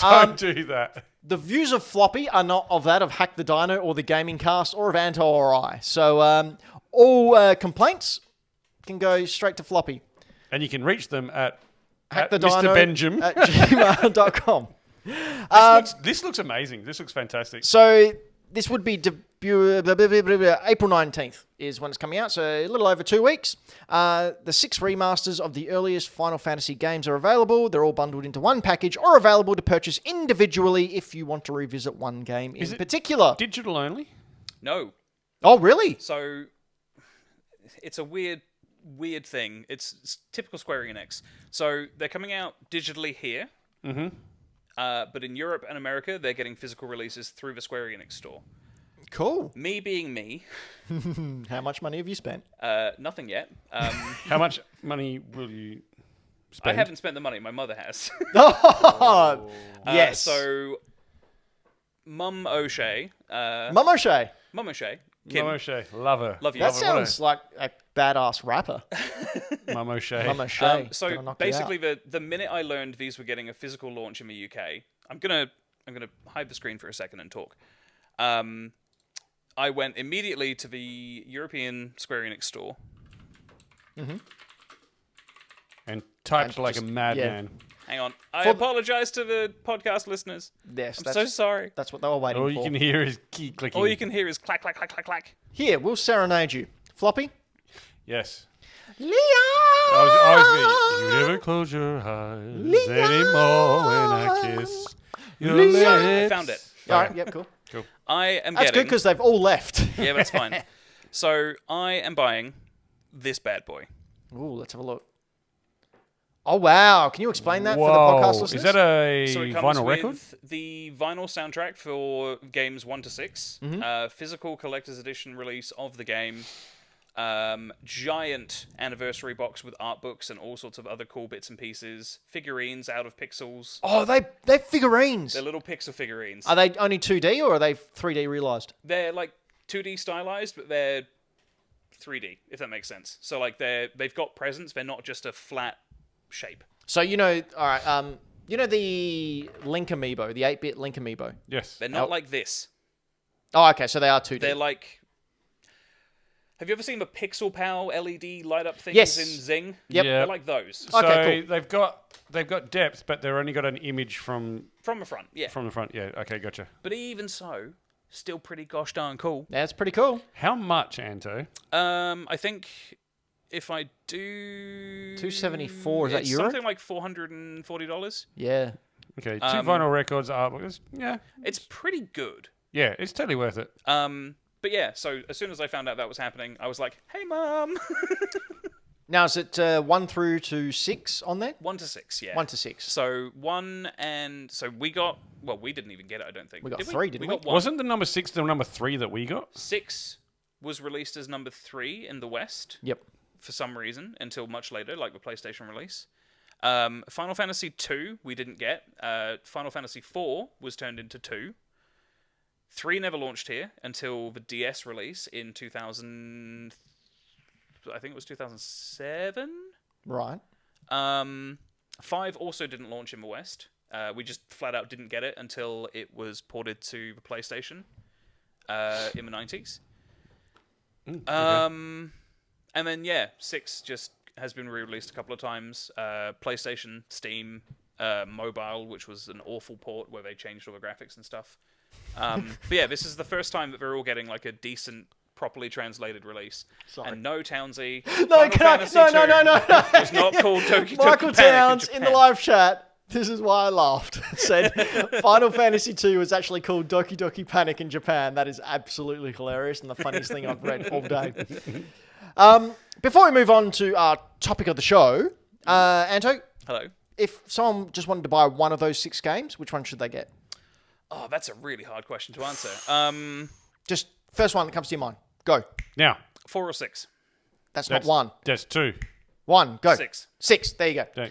Don't do that. The views of Floppy are not of that of Hack the Dino or the Gaming Cast or of Anto or I. So all complaints can go straight to Floppy. And you can reach them at HackTheDino Mr. Benjaim. at gmail.com. This looks amazing. This looks fantastic. So this would be debut April 19th is when it's coming out, so a little over 2 weeks. The 6 remasters of the earliest Final Fantasy games are available. They're all bundled into one package or available to purchase individually if you want to revisit one game in particular. Digital only? No. Oh, really? So it's a weird thing. It's typical Square Enix. So they're coming out digitally here. Mm-hmm. But in Europe and America, they're getting physical releases through the Square Enix store. Cool. Me being me, How much money have you spent? nothing yet. How much money will you I spend? haven't spent the money. My mother has. Yes. So, Mum O'Shea. Mum O'Shea. Mum O'Shea. Kim. Mum O'Shea. Love her. Love you. That Love her. sounds like a badass rapper. Mum O'Shea. Mum O'Shea. Gonna So knock you basically, out. the minute I learned these were getting a physical launch in the UK, I'm gonna hide the screen for a second and talk. I went immediately to the European Square Enix store. And typed And like just- a madman. Hang on, I For- apologize to the podcast listeners. Yes, I'm that's, so sorry. that's what they were waiting All for. you can hear is key clicking. All you can hear is clack, clack, clack, clack, clack. Here, we'll serenade you. Floppy? Yes. Leon! I was you never close your eyes anymore when I kiss your Leon. I lips. found it. All right, yep, cool. I am That's good getting... because they've all left. Yeah, that's fine. So, I am buying this bad boy. Ooh, let's have a look. Oh, wow. Can you explain that for the Whoa. podcast listeners? Is that a So it comes vinyl with record? the vinyl soundtrack for games 1 to 6, physical collector's edition release of the game, giant anniversary box with art books and all sorts of other cool bits and pieces, figurines out of pixels. Oh, they're figurines. They're little pixel figurines. Are they only 2D or are they 3D realised? They're like 2D stylized, but they're 3D, if that makes sense. So like they've got presence. They're not just a flat shape. So, all right, the Link Amiibo, the 8-bit Link Amiibo. Yes. They're not Oh. like this. Oh, okay, so they are 2D. They're like... Have you ever seen the Pixel Pal LED light up things Yes. in Zing? Yep. Yeah. They're like those. So Okay, cool. they've got depth, but they've only got an image from From the front, yeah. the front. Yeah. Okay, gotcha. But even so, still pretty gosh darn cool. That's pretty cool. How much, Anto? I think if I do... 274, is that it's euro? something like $440. Yeah. Okay, two vinyl records, artbooks. Yeah. It's pretty good. Yeah, it's totally worth it. But yeah, so as soon as I found out that was happening, I was like, hey, Mum! Now, is it 1 through to 6 on there? 1 to 6, yeah. 1 to 6. So 1 and... So we got... Well, we didn't even get it, I don't think. We got Did 3, didn't we? got 1. Wasn't the number 6 the number 3 that we got? 6 was released as number 3 in the West Yep. for some reason until much later, like the PlayStation release. Final Fantasy 2 we didn't get. Final Fantasy 4 was turned into 2. 3 never launched here until the DS release in 2000... I think it was 2007? Right. 5 also didn't launch in the West. We just flat out didn't get it until it was ported to the PlayStation in the 90s. Okay. And then, 6 just has been re-released a couple of times. PlayStation, Steam, Mobile, which was an awful port where they changed all the graphics and stuff. But yeah, this is the first time that they're all getting like a decent, properly translated release. Sorry. And no, Townsy. No, no. Was not called Doki Doki Michael Panic Towns in the Japan. live chat. This is why I laughed. Said Final Fantasy II was actually called Doki Doki Panic in Japan. That is absolutely hilarious and the funniest thing I've read all day. Before we move on to our topic of the show, Anto, Hello. if someone just wanted to buy one of those 6 games, which one should they get? Oh, that's a really hard question to answer. Just first one that comes to your mind. Go. Now, 4 or 6? That's not one. That's 2. 1. Go. 6. 6. There you go. Okay.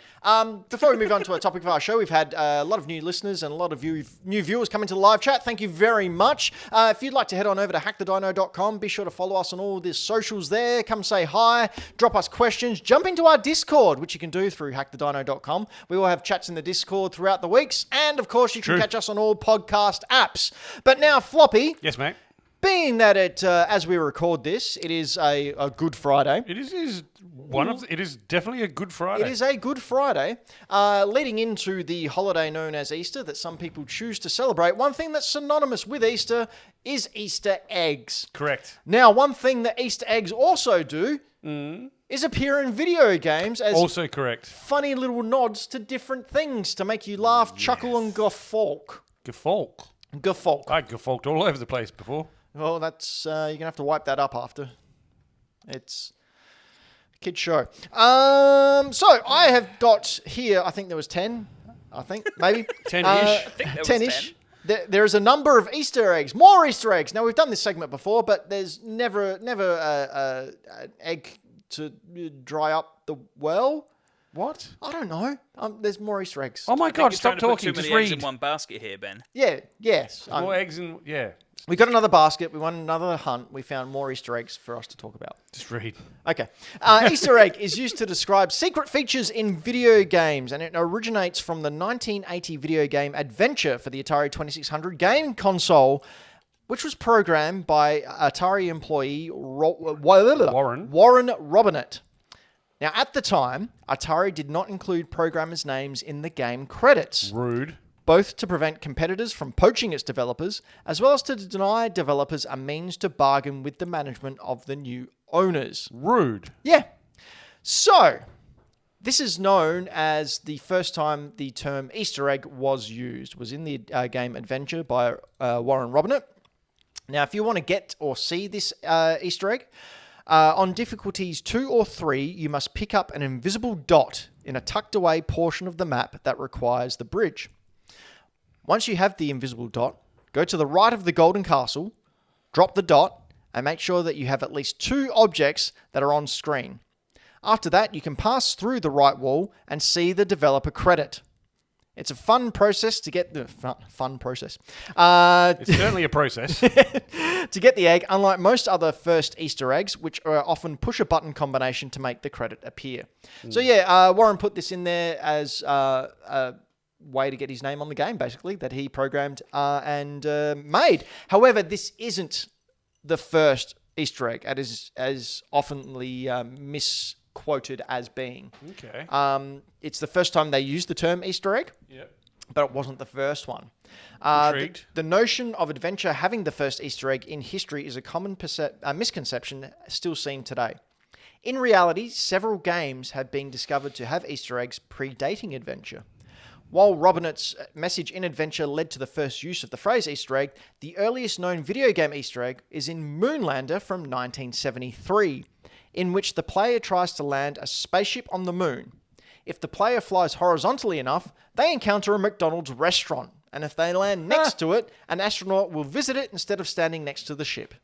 Before we move on to our topic of our show, we've had a lot of new listeners and a lot of new viewers come into the live chat. Thank you very much. If you'd like to head on over to hackthedino.com, be sure to follow us on all the socials there. Come say hi, drop us questions, jump into our Discord, which you can do through hackthedino.com. We will have chats in the Discord throughout the weeks. And, of course, you can catch us on all podcast apps. But now, Floppy. Yes, mate. Being that as we record this, it is a Good Friday. It is it is definitely a Good Friday. It is a Good Friday, leading into the holiday known as Easter that some people choose to celebrate. One thing that's synonymous with Easter is Easter eggs. Correct. Now, one thing that Easter eggs also do is appear in video games as Also correct. funny little nods to different things to make you laugh, chuckle, and guffaw. Guffaw. I guffawed all over the place before. Well, that's you're gonna have to wipe that up after. It's a kid's show. So I have got here. I think there was 10. I think maybe 10-ish. I think there was 10-ish. 10. There is a number of Easter eggs, more Easter eggs. Now we've done this segment before, but there's never an egg to dry up the well. What? I don't know. There's more Easter eggs. Oh my I think God! you're Stop trying to put talking. too Just many eggs read. in one basket here, Ben. Yeah. Yes. More eggs and We got another basket. We won another hunt. We found more Easter eggs for us to talk about. Just read. Okay. Easter egg is used to describe secret features in video games, and it originates from the 1980 video game Adventure for the Atari 2600 game console, which was programmed by Atari employee Warren Robinett. Now, at the time, Atari did not include programmers' names in the game credits. Rude. Both to prevent competitors from poaching its developers, as well as to deny developers a means to bargain with the management of the new owners. Rude. Yeah. So, this is known as the first time the term Easter egg was used, was in the game Adventure by Warren Robinett. Now, if you want to get or see this Easter egg, on difficulties 2 or 3, you must pick up an invisible dot in a tucked away portion of the map that requires the bridge. Once you have the invisible dot, go to the right of the golden castle, drop the dot, and make sure that you have at least 2 objects that are on screen. After that, you can pass through the right wall and see the developer credit. It's a fun process to get the fun process. It's certainly a process. To get the egg, unlike most other first Easter eggs, which are often push-a-button combination to make the credit appear. So yeah, Warren put this in there as a way to get his name on the game, basically, that he programmed and made. However, this isn't the first Easter egg, as oftenly misquoted as being. Okay. It's the first time they used the term Easter egg. Yep. But it wasn't the first one. Intrigued. The notion of Adventure having the first Easter egg in history is a common misconception still seen today. In reality, several games have been discovered to have Easter eggs predating Adventure. While Robinett's message in Adventure led to the first use of the phrase Easter egg, the earliest known video game Easter egg is in Moonlander from 1973, in which the player tries to land a spaceship on the moon. If the player flies horizontally enough, they encounter a McDonald's restaurant, and if they land next to it, an astronaut will visit it instead of standing next to the ship.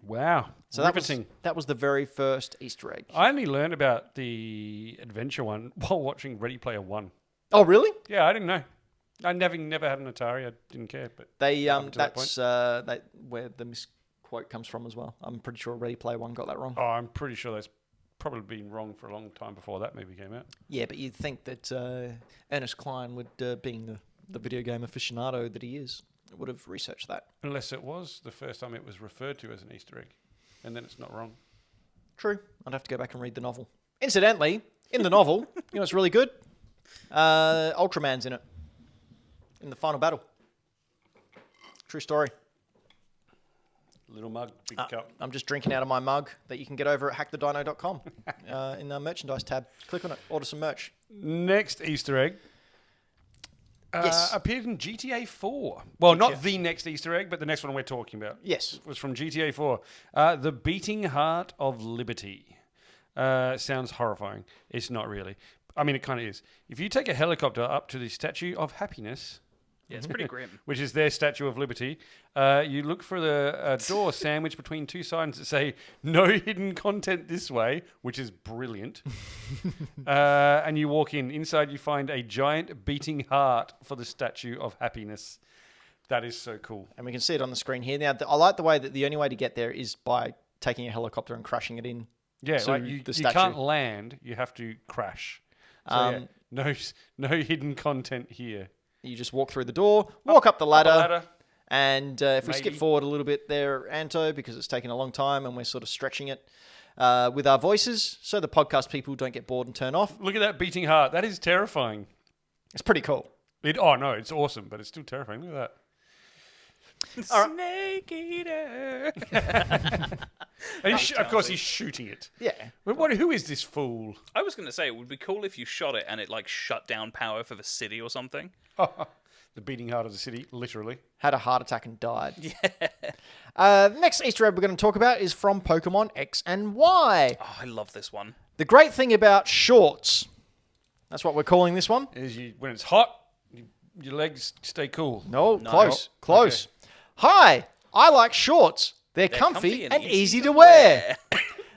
Wow. So that was the very first Easter egg. I only learned about the Adventure one while watching Ready Player One. Oh, really? Yeah, I didn't know. I never had an Atari. I didn't care. But That's where the misquote comes from as well. I'm pretty sure Ready Player One got that wrong. I'm pretty sure that's probably been wrong for a long time before that movie came out. Yeah, but you'd think that Ernest Cline would, being the video game aficionado that he is, would have researched that. Unless it was the first time it was referred to as an Easter egg, and then it's not wrong. True. I'd have to go back and read the novel. Incidentally, in the novel, you know what's really good? Ultraman's in it. In the final battle. True story. Little mug, big cup. I'm just drinking out of my mug that you can get over at hackthedino.com in the merchandise tab. Click on it. Order some merch. Next Easter egg Yes. appeared in GTA 4. Well, not the next Easter egg, but the next one we're talking about. Yes. Was from GTA 4. The Beating Heart of Liberty. Sounds horrifying. It's not really. I mean, it kind of is. If you take a helicopter up to the Statue of Happiness... Yeah, it's pretty grim. which is their Statue of Liberty. You look for the door sandwiched between two signs that say "No hidden content this way," which is brilliant. And you walk in. Inside, you find a giant beating heart for the Statue of Happiness. That is so cool. And we can see it on the screen here. Now, I like the way that the only way to get there is by taking a helicopter and crashing it in. Yeah, to like the you statue. can't land. You have to crash. So, no hidden content here. You just walk through the door, walk up the ladder. And if we skip Maybe. forward a little bit there, Anto, because it's taken a long time and we're sort of stretching it with our voices so the podcast people don't get bored and turn off. Look at that beating heart. That is terrifying. It's pretty cool. Oh, no, it's awesome, but it's still terrifying. Look at that. Snake eater. And of course, he's shooting it. Yeah. But who is this fool? I was going to say, it would be cool if you shot it and it like shut down power for the city or something. The beating heart of the city, literally. Had a heart attack and died. Yeah. Next Easter egg we're going to talk about is from Pokemon X and Y. Oh, I love this one. The great thing about shorts, that's what we're calling this one. Is when it's hot, your legs stay cool. No, close. Close. Okay. Hi, I like shorts. They're comfy and easy to wear.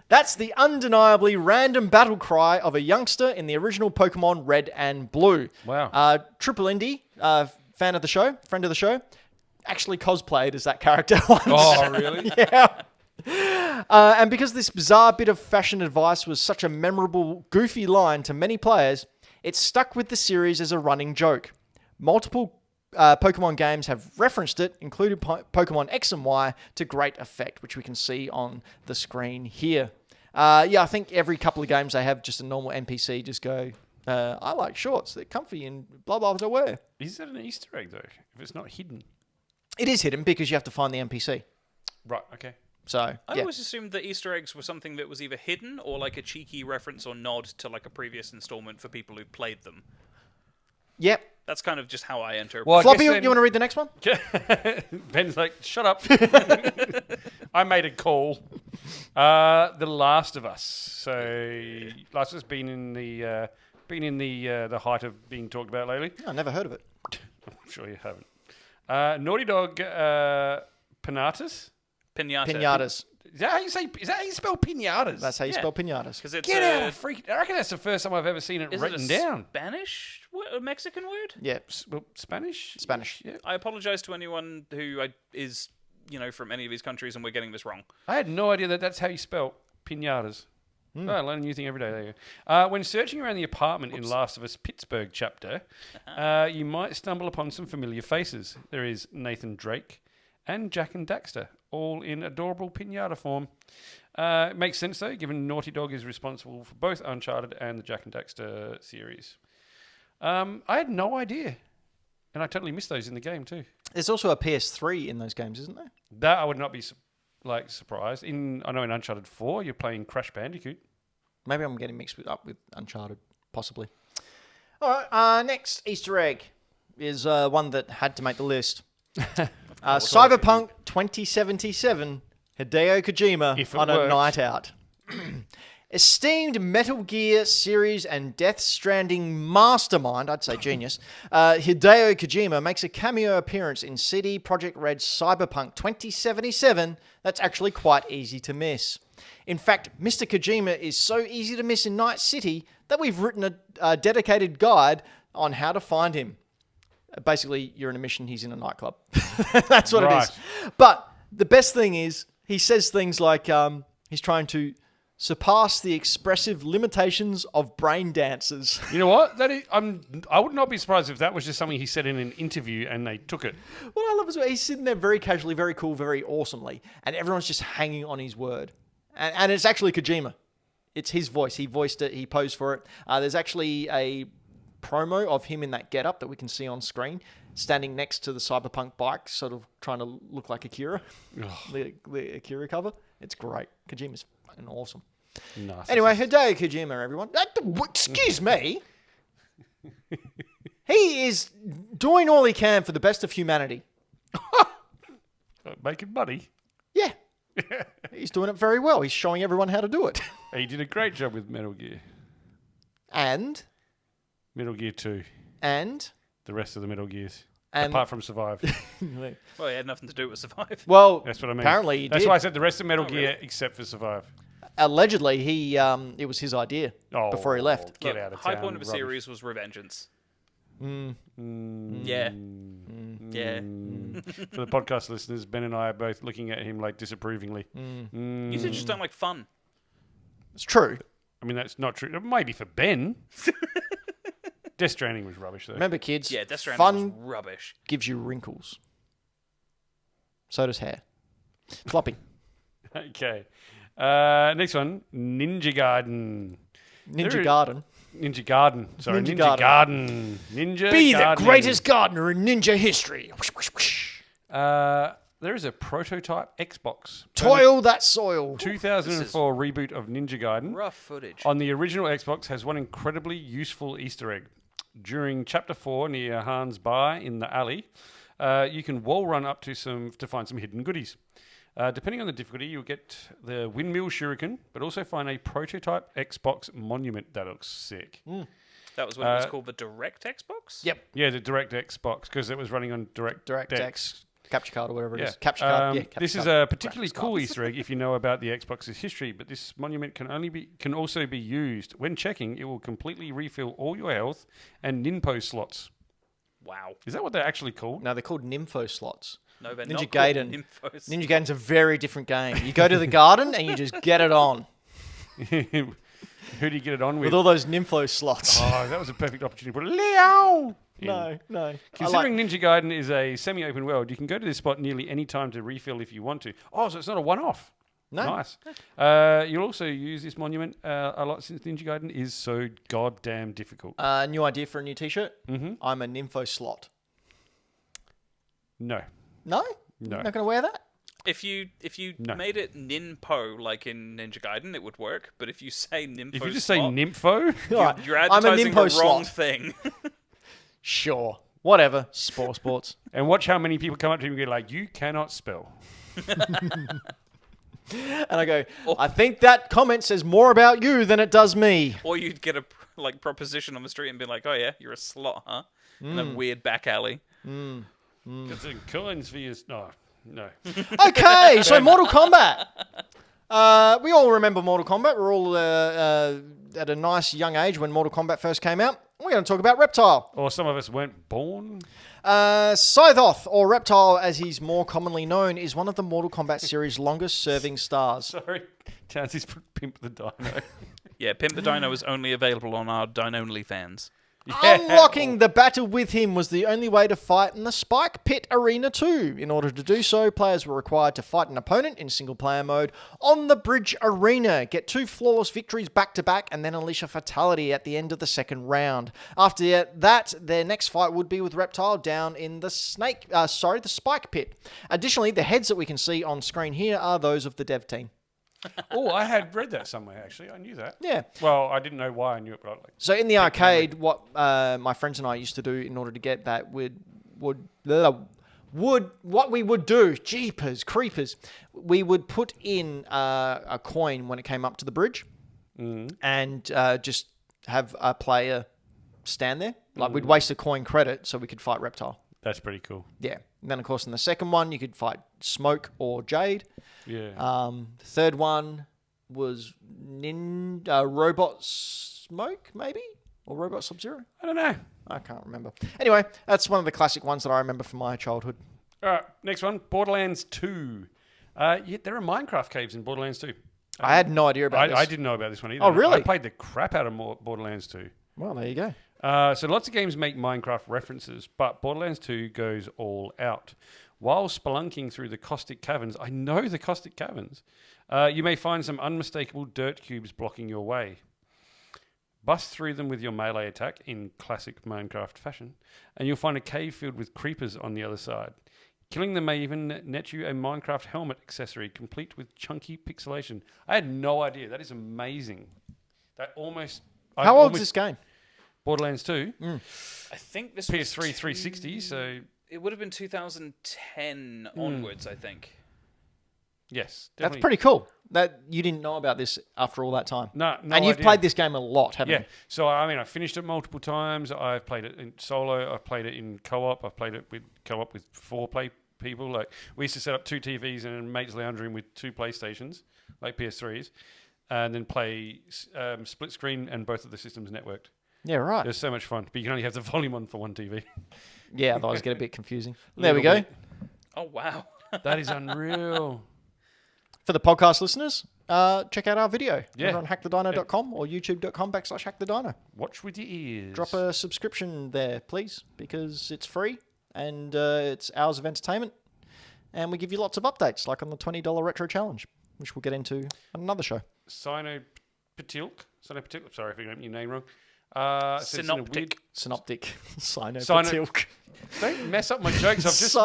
That's the undeniably random battle cry of a youngster in the original Pokemon Red and Blue. Wow. Triple Indy, fan of the show, friend of the show, actually cosplayed as that character once. Oh, really? Yeah. And because this bizarre bit of fashion advice was such a memorable, goofy line to many players, it stuck with the series as a running joke. Multiple Pokemon games have referenced it, including Pokemon X and Y, to great effect, which we can see on the screen here. I think every couple of games they have just a normal NPC just go, I like shorts, they're comfy and blah, blah, to wear. Is that an Easter egg, though, if it's not hidden? It is hidden because you have to find the NPC. Right, okay. So, I always assumed that Easter eggs were something that was either hidden or like a cheeky reference or nod to like a previous installment for people who played them. Yep. That's kind of just how I interpret. Well, Floppy, you want to read the next one? Ben's like, shut up. I made a call. The Last of Us. So, Last of Us been in the height of being talked about lately. I never heard of it. I'm sure you haven't. Naughty Dog Pinatas? Pinata. Is that how you say? Is that how you spell pinatas? That's how you spell pinatas. Because it's Get out of freak! I reckon that's the first time I've ever seen it written down. Spanish? A Mexican word? Yeah. Spanish. Spanish. Yeah. I apologize to anyone who is from any of these countries and we're getting this wrong. I had no idea that that's how you spell pinatas. Oh, I learn a new thing every day. There you go. When searching around the apartment in Last of Us Pittsburgh chapter, you might stumble upon some familiar faces. There is Nathan Drake and Jack and Daxter, all in adorable pinata form. It makes sense, though, given Naughty Dog is responsible for both Uncharted and the Jack and Daxter series. I had no idea. And I totally missed those in the game, too. There's also a PS3 in those games, isn't there? That I would not be surprised. I know in Uncharted 4, you're playing Crash Bandicoot. Maybe I'm getting mixed up with Uncharted, possibly. All right, next Easter egg is one that had to make the list. Cyberpunk 2077, Hideo Kojima on a night out. Esteemed Metal Gear series and Death Stranding mastermind, I'd say genius, Hideo Kojima makes a cameo appearance in CD Projekt Red's Cyberpunk 2077 that's actually quite easy to miss. In fact, Mr. Kojima is so easy to miss in Night City that we've written a dedicated guide on how to find him. Basically, you're in a mission, he's in a nightclub. That's what it is. But the best thing is, he says things like he's trying to surpass the expressive limitations of brain dancers. You know what? I would not be surprised if that was just something he said in an interview and they took it. What I love is he's sitting there very casually, very cool, very awesomely, and everyone's just hanging on his word. And it's actually Kojima. It's his voice. He voiced it. He posed for it. There's actually a promo of him in that getup that we can see on screen, standing next to the Cyberpunk bike, sort of trying to look like Akira, the Akira cover. It's great. Kojima's fucking awesome. Narcissist. Anyway, Hideo Kojima, everyone. Excuse me. He is doing all he can for the best of humanity. Making money. Yeah. He's doing it very well. He's showing everyone how to do it. He did a great job with Metal Gear. And Metal Gear 2. And the rest of the Metal Gears. And apart from Survive. Well, he had nothing to do with Survive. Well, that's what I mean. Apparently he That's did. why I said the rest of Metal Gear really? except for Survive. Allegedly, it was his idea before he left. Get Look, out of high town, point of a rubbish. series was Revengeance. Yeah. Yeah. For the podcast listeners, Ben and I are both looking at him like disapprovingly. You two just don't like fun. It's true. I mean, that's not true. Maybe for Ben. Death Stranding was rubbish, though. Remember, kids, Yeah, Death Stranding fun was rubbish. gives you wrinkles. So does hair. Floppy. Okay. Next one, Ninja Garden. Ninja Garden. Ninja Garden. Sorry, Ninja Ninja Garden. Garden. Ninja Be Garden. the greatest gardener in ninja history. Whoosh, whoosh, whoosh. There is a prototype Xbox. Toil that soil. 2004 reboot of Ninja Garden Rough footage. on the original Xbox has one incredibly useful Easter egg. During Chapter 4 near Han's Bar in the alley, you can wall run up to find some hidden goodies. Depending on the difficulty, you'll get the windmill shuriken, but also find a prototype Xbox monument that looks sick. That was when it was called the Direct Xbox? Yep. Yeah, the Direct Xbox, because it was running on DirectX. Capture card or whatever it is. Yeah. Capture card. Capture This is card. a particularly cool Easter egg if you know about the Xbox's history, but this monument can also be used. When checking, it will completely refill all your health and Ninpo slots. Wow. Is that what they're actually called? No, they're called Nympho slots. No, they're Ninja not Gaiden. called Nymphos. Ninja Gaiden's a very different game. You go to the garden and you just get it on Who do you get it on with? with all those Nympho slots. Oh, that was a perfect opportunity to put Leo in. No. Considering Ninja Gaiden is a semi-open world, you can go to this spot nearly any time to refill if you want to. Oh, so it's not a one-off. No. Nice. You'll also use this monument a lot since Ninja Gaiden is so goddamn difficult. New idea for a new T-shirt. Mm-hmm. I'm a Nympho slot. No. No. No. Not going to wear that. If you No. made it Ninpo like in Ninja Gaiden, it would work. But if you say Nympho If you just slot, say Nympho, Alright, you're I'm a advertising the Nympho wrong slot. thing. Sure. Whatever. Sports. and watch how many people come up to him and go like, "You cannot spell." And I go, I think that comment says more about you than it does me. Or you'd get a proposition on the street and be like, "Oh yeah, you're a slot, huh?" In a weird back alley. It's in coins for you. No. Okay, so Mortal Kombat. We all remember Mortal Kombat. We're all at a nice young age when Mortal Kombat first came out. We're going to talk about Reptile. Or some of us weren't born. Scythoth, or Reptile as he's more commonly known, is one of the Mortal Kombat series' longest-serving stars. Sorry, Townsie's put Pimp the Dino. Yeah, Pimp the Dino is only available on our Dino-only fans. Unlocking the battle with him was the only way to fight in the Spike Pit Arena 2. In order to do so, players were required to fight an opponent in single-player mode on the Bridge Arena, get 2 flawless victories back-to-back, and then unleash a fatality at the end of the second round. After that, their next fight would be with Reptile down in the the Spike Pit. Additionally, the heads that we can see on screen here are those of the dev team. Oh, I had read that somewhere, actually. I knew that. Yeah. Well, I didn't know why I knew it, but I like. So in the arcade, what my friends and I used to do in order to get that what we would do, jeepers, creepers, we would put in a coin when it came up to the bridge and just have a player stand there. Like we'd waste a coin credit so we could fight Reptile. That's pretty cool. Yeah. And then, of course, in the second one, you could fight Smoke or Jade. Yeah. The third one was Robot Smoke, maybe? Or Robot Sub-Zero? I don't know. I can't remember. Anyway, that's one of the classic ones that I remember from my childhood. All right, next one, Borderlands 2. There are Minecraft caves in Borderlands 2. I had no idea about this. I didn't know about this one either. Oh, really? I played the crap out of Borderlands 2. Well, there you go. So lots of games make Minecraft references, but Borderlands 2 goes all out. While spelunking through the caustic caverns, I know the caustic caverns, you may find some unmistakable dirt cubes blocking your way. Bust through them with your melee attack in classic Minecraft fashion, and you'll find a cave filled with creepers on the other side. Killing them may even net you a Minecraft helmet accessory, complete with chunky pixelation. I had no idea. That is amazing. That almost... How old is this game? Borderlands 2. I think this PS3 was 360, so... It would have been 2010 onwards, I think. Yes, That's definitely. pretty cool. That you didn't know about this after all that time. No And you've idea. played this game a lot, haven't Yeah. you? So, I mean, I finished it multiple times. I've played it in solo. I've played it in co-op. I've played it with co-op with 4 people. Like, we used to set up 2 TVs in a mate's lounge room with 2 PlayStations, like PS3s, and then play split screen, and both of the systems networked. Yeah, right. It was so much fun. But you can only have the volume on for one TV. Yeah, otherwise get a bit confusing. There we go. Oh, wow. That is unreal. For the podcast listeners, check out our video. Yeah. Over on hackthedino.com or youtube.com/hackthedino. Watch with your ears. Drop a subscription there, please, because it's free and it's hours of entertainment. And we give you lots of updates, like on the $20 Retro Challenge, which we'll get into on another show. Sinopatilk. Sorry if I got your name wrong. Synoptic. Synoptic. Sinopatilk. Don't mess up my jokes. I've just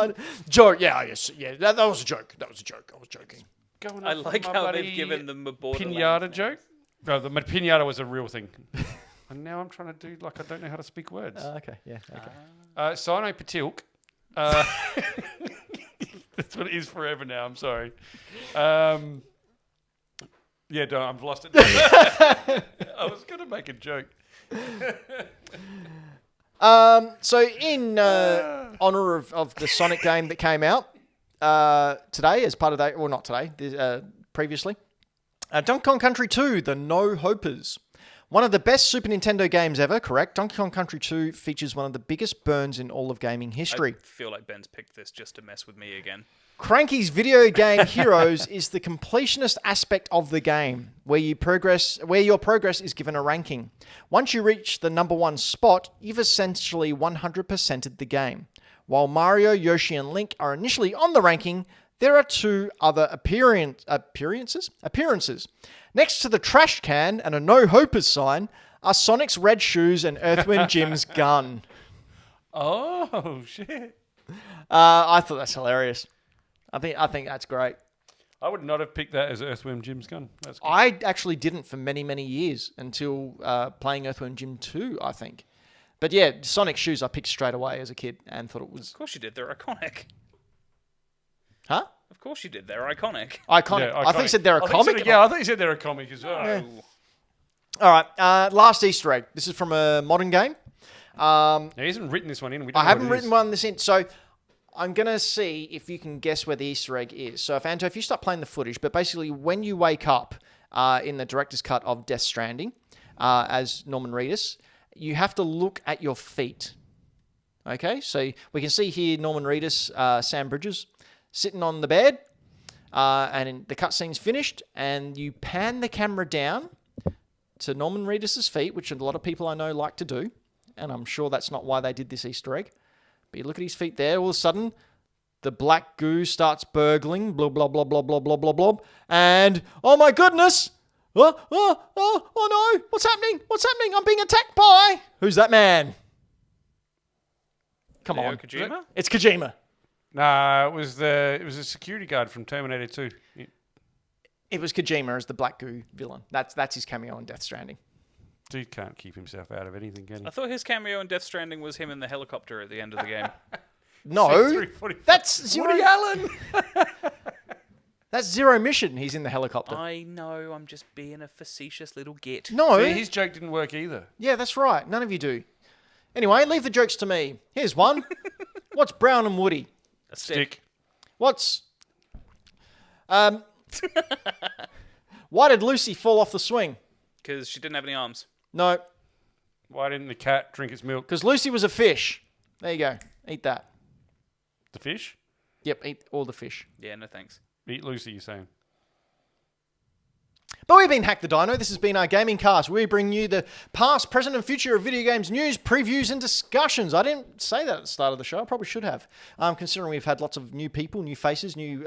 joke. Yeah, yes, yeah. That was a joke. That was a joke. I was joking. going I off like my how bloody they've given them a Borderlands pinata name. joke. No, the pinata was a real thing. And now I'm trying to do like I don't know how to speak words. Okay, yeah. Okay. Sinopatilk. That's what it is forever now. I'm sorry. Yeah, no, I've lost it. I was going to make a joke. So in honor of the Sonic game that came out today, as part of that, well, not today, previously, Donkey Kong Country 2, the No Hopers. One of the best Super Nintendo games ever, correct? Donkey Kong Country 2 features one of the biggest burns in all of gaming history. I feel like Ben's picked this just to mess with me again. Cranky's video game Heroes is the completionist aspect of the game, where your progress is given a ranking. Once you reach the number 1 spot, you've essentially 100%ed the game. While Mario, Yoshi, and Link are initially on the ranking, there are 2 other appearances. Next to the trash can and a No Hopers sign are Sonic's red shoes and Earthworm Jim's gun. Oh, shit. I thought that's hilarious. I think that's great. I would not have picked that as Earthworm Jim's gun. That's good. I actually didn't for many, many years until playing Earthworm Jim 2, I think. But yeah, Sonic shoes I picked straight away as a kid and thought it was... Of course you did. They're iconic. Huh? Of course you did. They're iconic. Iconic. Yeah, I thought you said they're a comic. I thought you said they're a comic as well. Yeah. All right, last Easter egg. This is from a modern game. Now, he hasn't written this one in. We don't I know haven't what it written is. one this in, so I'm going to see if you can guess where the Easter egg is. So, Anto, if you start playing the footage, but basically when you wake up in the director's cut of Death Stranding as Norman Reedus, you have to look at your feet. Okay, so we can see here Norman Reedus, Sam Bridges, sitting on the bed, and the cutscene's finished, and you pan the camera down to Norman Reedus' feet, which a lot of people I know like to do, and I'm sure that's not why they did this Easter egg. But you look at his feet there, all of a sudden, the black goo starts burgling, blah, blah, blah, blah, blah, blah, blah, blah, and, oh my goodness, oh no, what's happening? What's happening? I'm being attacked by... Who's that man? Come Hideo on. Kojima? It's Kojima. Nah, it was a security guard from Terminator 2. It was Kojima as the black goo villain. That's his cameo on Death Stranding. Dude can't keep himself out of anything, can he? I thought his cameo in Death Stranding was him in the helicopter at the end of the game. No, 345. that's Zero. Woody Allen. That's Zero Mission. He's in the helicopter. I know, I'm just being a facetious little git. No. See, his joke didn't work either. Yeah, that's right. None of you do. Anyway, leave the jokes to me. Here's one. What's brown and woody? A stick. What's... Why did Lucy fall off the swing? Because she didn't have any arms. No, Why didn't the cat drink its milk? because Lucy was a fish. There you go. Eat that. The fish? Yep, eat all the fish. Yeah, no thanks. Eat Lucy, you're saying. But we've been Hack the Dino. This has been our gaming cast. We bring you the past, present, and future of video games news, previews, and discussions. I didn't say that at the start of the show. I probably should have, considering we've had lots of new people, new faces, new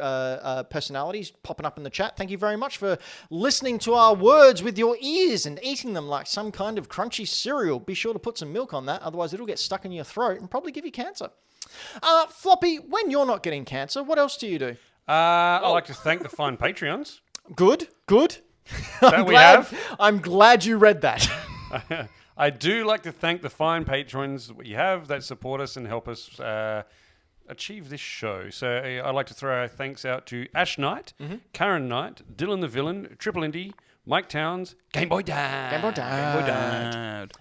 personalities popping up in the chat. Thank you very much for listening to our words with your ears and eating them like some kind of crunchy cereal. Be sure to put some milk on that, otherwise it'll get stuck in your throat and probably give you cancer. Floppy, when you're not getting cancer, what else do you do? I'd like to thank the fine Patreons. Good. I'm glad you read that. I do like to thank the fine patrons we have that support us and help us achieve this show. So I'd like to throw our thanks out to Ash Knight, Karen Knight, Dylan the Villain, Triple Indy, Mike Towns, Game Boy Dad.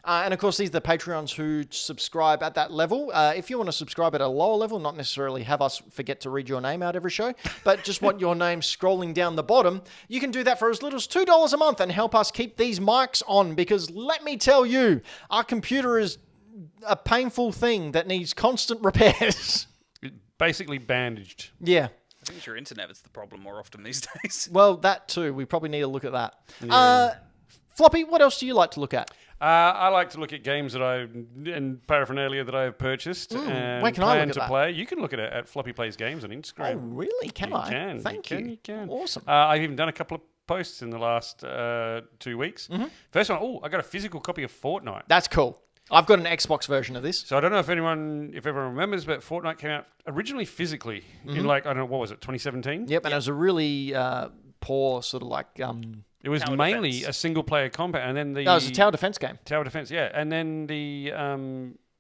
And of course, these are the Patreons who subscribe at that level. If you want to subscribe at a lower level, not necessarily have us forget to read your name out every show, but just want your name scrolling down the bottom, you can do that for as little as $2 a month and help us keep these mics on. Because let me tell you, our computer is a painful thing that needs constant repairs. Basically bandaged. Yeah. I think it's your internet that's the problem more often these days. Well, that too. We probably need to look at that. Yeah. Floppy, what else do you like to look at? I like to look at games and paraphernalia that I have purchased and where can I plan look at to that? play. You can look at it at Floppy Plays Games on Instagram. Oh, really? Can I? Can. Thank you. You can. Awesome. I've even done a couple of posts in the last 2 weeks. First one, I got a physical copy of Fortnite. That's cool. I've got an Xbox version of this. So I don't know if everyone remembers, but Fortnite came out originally physically in I don't know, what was it, 2017? Yep, and it was a really poor sort of like... It was Tower mainly defense. a single player combat, and then it was a tower defense game. Tower defense, yeah. And then the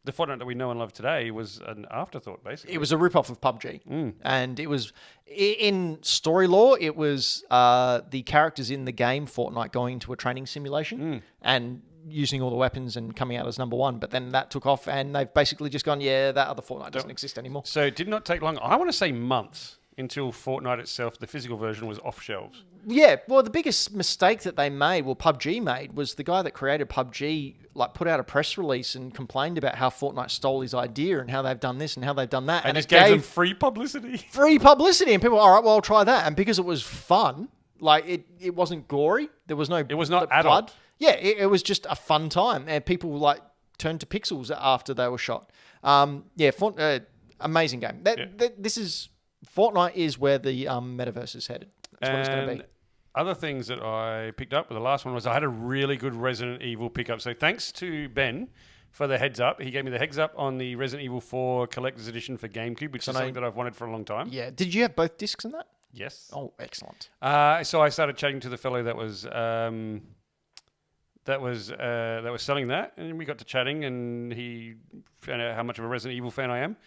Fortnite that we know and love today was an afterthought, basically. It was a rip-off of PUBG. And it was... In story lore, it was the characters in the game Fortnite going into a training simulation and using all the weapons and coming out as number one. But then that took off, and they've basically just gone, that other Fortnite doesn't exist anymore. So it did not take long. I want to say months until Fortnite itself, the physical version, was off shelves. Yeah, well, the biggest mistake that they made, PUBG made, was the guy that created PUBG put out a press release and complained about how Fortnite stole his idea and how they've done this and how they've done that. And it it gave them free publicity. Free publicity, and people, all right, well, I'll try that. And because it was fun, it wasn't gory. There was no. It was not blood. adult. Yeah, it was just a fun time, and people turned to pixels after they were shot. Amazing game. Fortnite is where the metaverse is headed. That's what it's going to be. Other things that I picked up, the last one was I had a really good Resident Evil pickup. So thanks to Ben for the heads up. He gave me the heads up on the Resident Evil 4 Collector's Edition for GameCube, which is something that I've wanted for a long time. Yeah. Did you have both discs in that? Yes. Oh, excellent. So I started chatting to the fellow that was selling that, and we got to chatting, and he found out how much of a Resident Evil fan I am.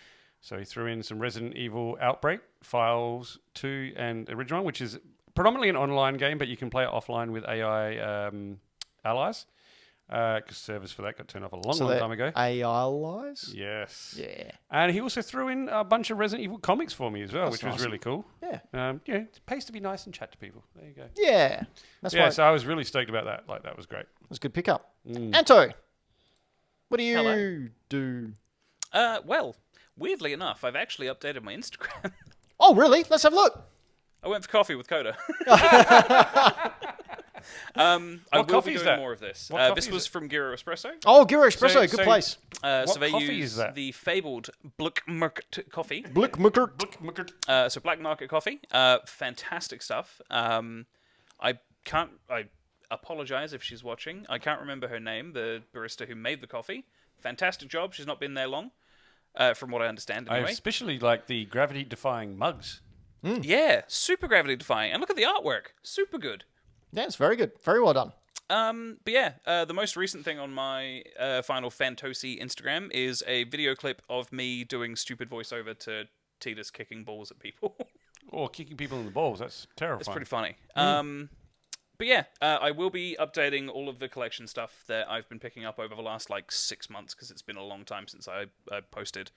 So he threw in some Resident Evil Outbreak, Files 2, and Original, which is predominantly an online game, but you can play it offline with AI allies. Because servers for that got turned off a long time ago. AI allies? Yes. Yeah. And he also threw in a bunch of Resident Evil comics for me as well, which was awesome. really cool. Yeah. It pays to be nice and chat to people. There you go. Yeah. So I was really stoked about that. That was great. It was a good pickup. Anto, what do you Hello. do? Well, weirdly enough, I've actually updated my Instagram. Oh, really? Let's have a look. I went for coffee with Coda. I will be doing more of this. This was from Giro Espresso. Oh, Giro Espresso, good place. So they coffee use is that? the fabled Black Market coffee. So Black Market coffee, fantastic stuff. I apologize if she's watching. I can't remember her name, the barista who made the coffee. Fantastic job. She's not been there long, from what I understand anyway. I especially like the gravity-defying mugs. Yeah, super gravity defying. And look at the artwork. Super good. Yeah, it's very good. Very well done. But yeah, the most recent thing on my Final Fantasy Instagram is a video clip of me doing stupid voiceover to Tidus kicking balls at people. Or kicking people in the balls. That's terrifying. It's pretty funny. But yeah, I will be updating all of the collection stuff that I've been picking up over the last 6 months because it's been a long time since I posted.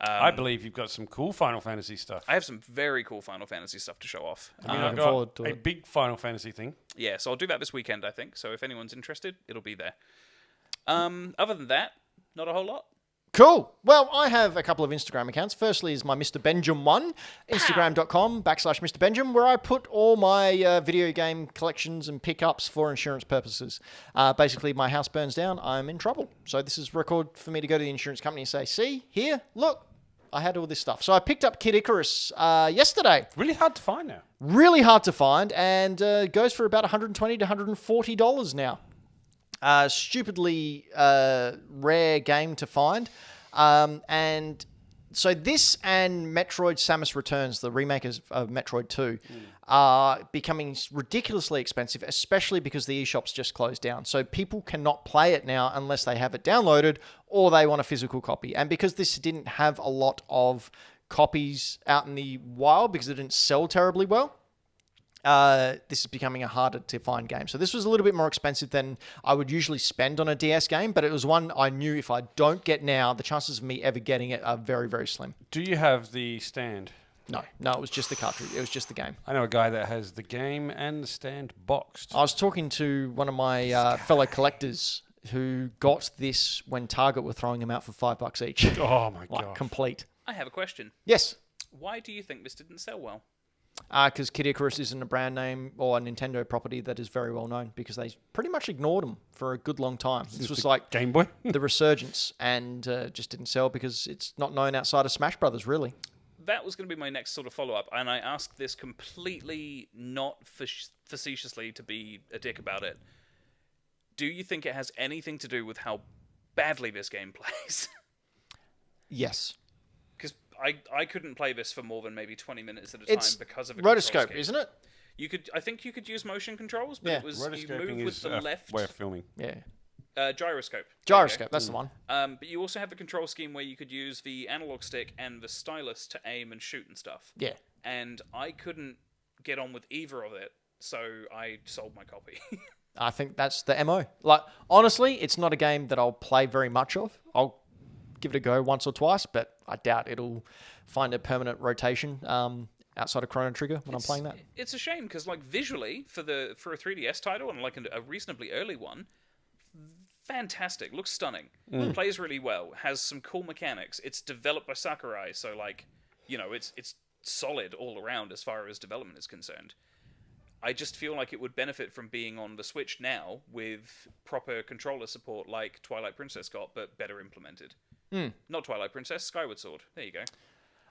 I believe you've got some cool Final Fantasy stuff. I have some very cool Final Fantasy stuff to show off. I've got a big Final Fantasy thing. Yeah, so I'll do that this weekend, I think. So if anyone's interested, it'll be there. Other than that, not a whole lot. Cool. Well, I have a couple of Instagram accounts. Firstly is my Mr. Benjamin one, Instagram.com/Mr. Benjamin, where I put all my video game collections and pickups for insurance purposes. Basically, my house burns down, I'm in trouble. So this is record for me to go to the insurance company and say, see, here, look, I had all this stuff. So I picked up Kid Icarus yesterday. Really hard to find now. Really hard to find, and goes for about $120 to $140 now. Stupidly rare game to find. And so this and Metroid Samus Returns, the remake of Metroid 2, are becoming ridiculously expensive, especially because the eShop's just closed down. So people cannot play it now unless they have it downloaded or they want a physical copy. And because this didn't have a lot of copies out in the wild because it didn't sell terribly well, this is becoming a harder to find game. So this was a little bit more expensive than I would usually spend on a DS game, but it was one I knew if I don't get now, the chances of me ever getting it are very, very slim. Do you have the stand? No, it was just the cartridge. It was just the game. I know a guy that has the game and the stand boxed. I was talking to one of my fellow collectors who got this when Target were throwing them out for $5 each. Oh my god! Complete. I have a question. Yes. Why do you think this didn't sell well? Because Kid Icarus isn't a brand name or a Nintendo property that is very well known, because they pretty much ignored them for a good long time. This was like Game Boy, the resurgence, and just didn't sell because it's not known outside of Smash Brothers, really. That was going to be my next sort of follow-up, and I asked this completely not facetiously to be a dick about it. Do you think it has anything to do with how badly this game plays? Yes. Because I couldn't play this for more than maybe 20 minutes at a time because of a rotoscope, scheme. isn't it? I think you could use motion controls, but it was you move with the left way of filming. Yeah. Gyroscope. Gyroscope, that's the one. But you also have the control scheme where you could use the analog stick and the stylus to aim and shoot and stuff. Yeah. And I couldn't get on with either of it, so I sold my copy. I think that's the MO. Like, honestly, it's not a game that I'll play very much of. I'll give it a go once or twice, but I doubt it'll find a permanent rotation outside of Chrono Trigger when I'm playing that. It's a shame because, like, visually for a 3DS title and like a reasonably early one, fantastic, looks stunning, plays really well, has some cool mechanics. It's developed by Sakurai, so like, it's solid all around as far as development is concerned. I just feel like it would benefit from being on the Switch now with proper controller support like Twilight Princess got, but better implemented. Not Twilight Princess, Skyward Sword. There you go.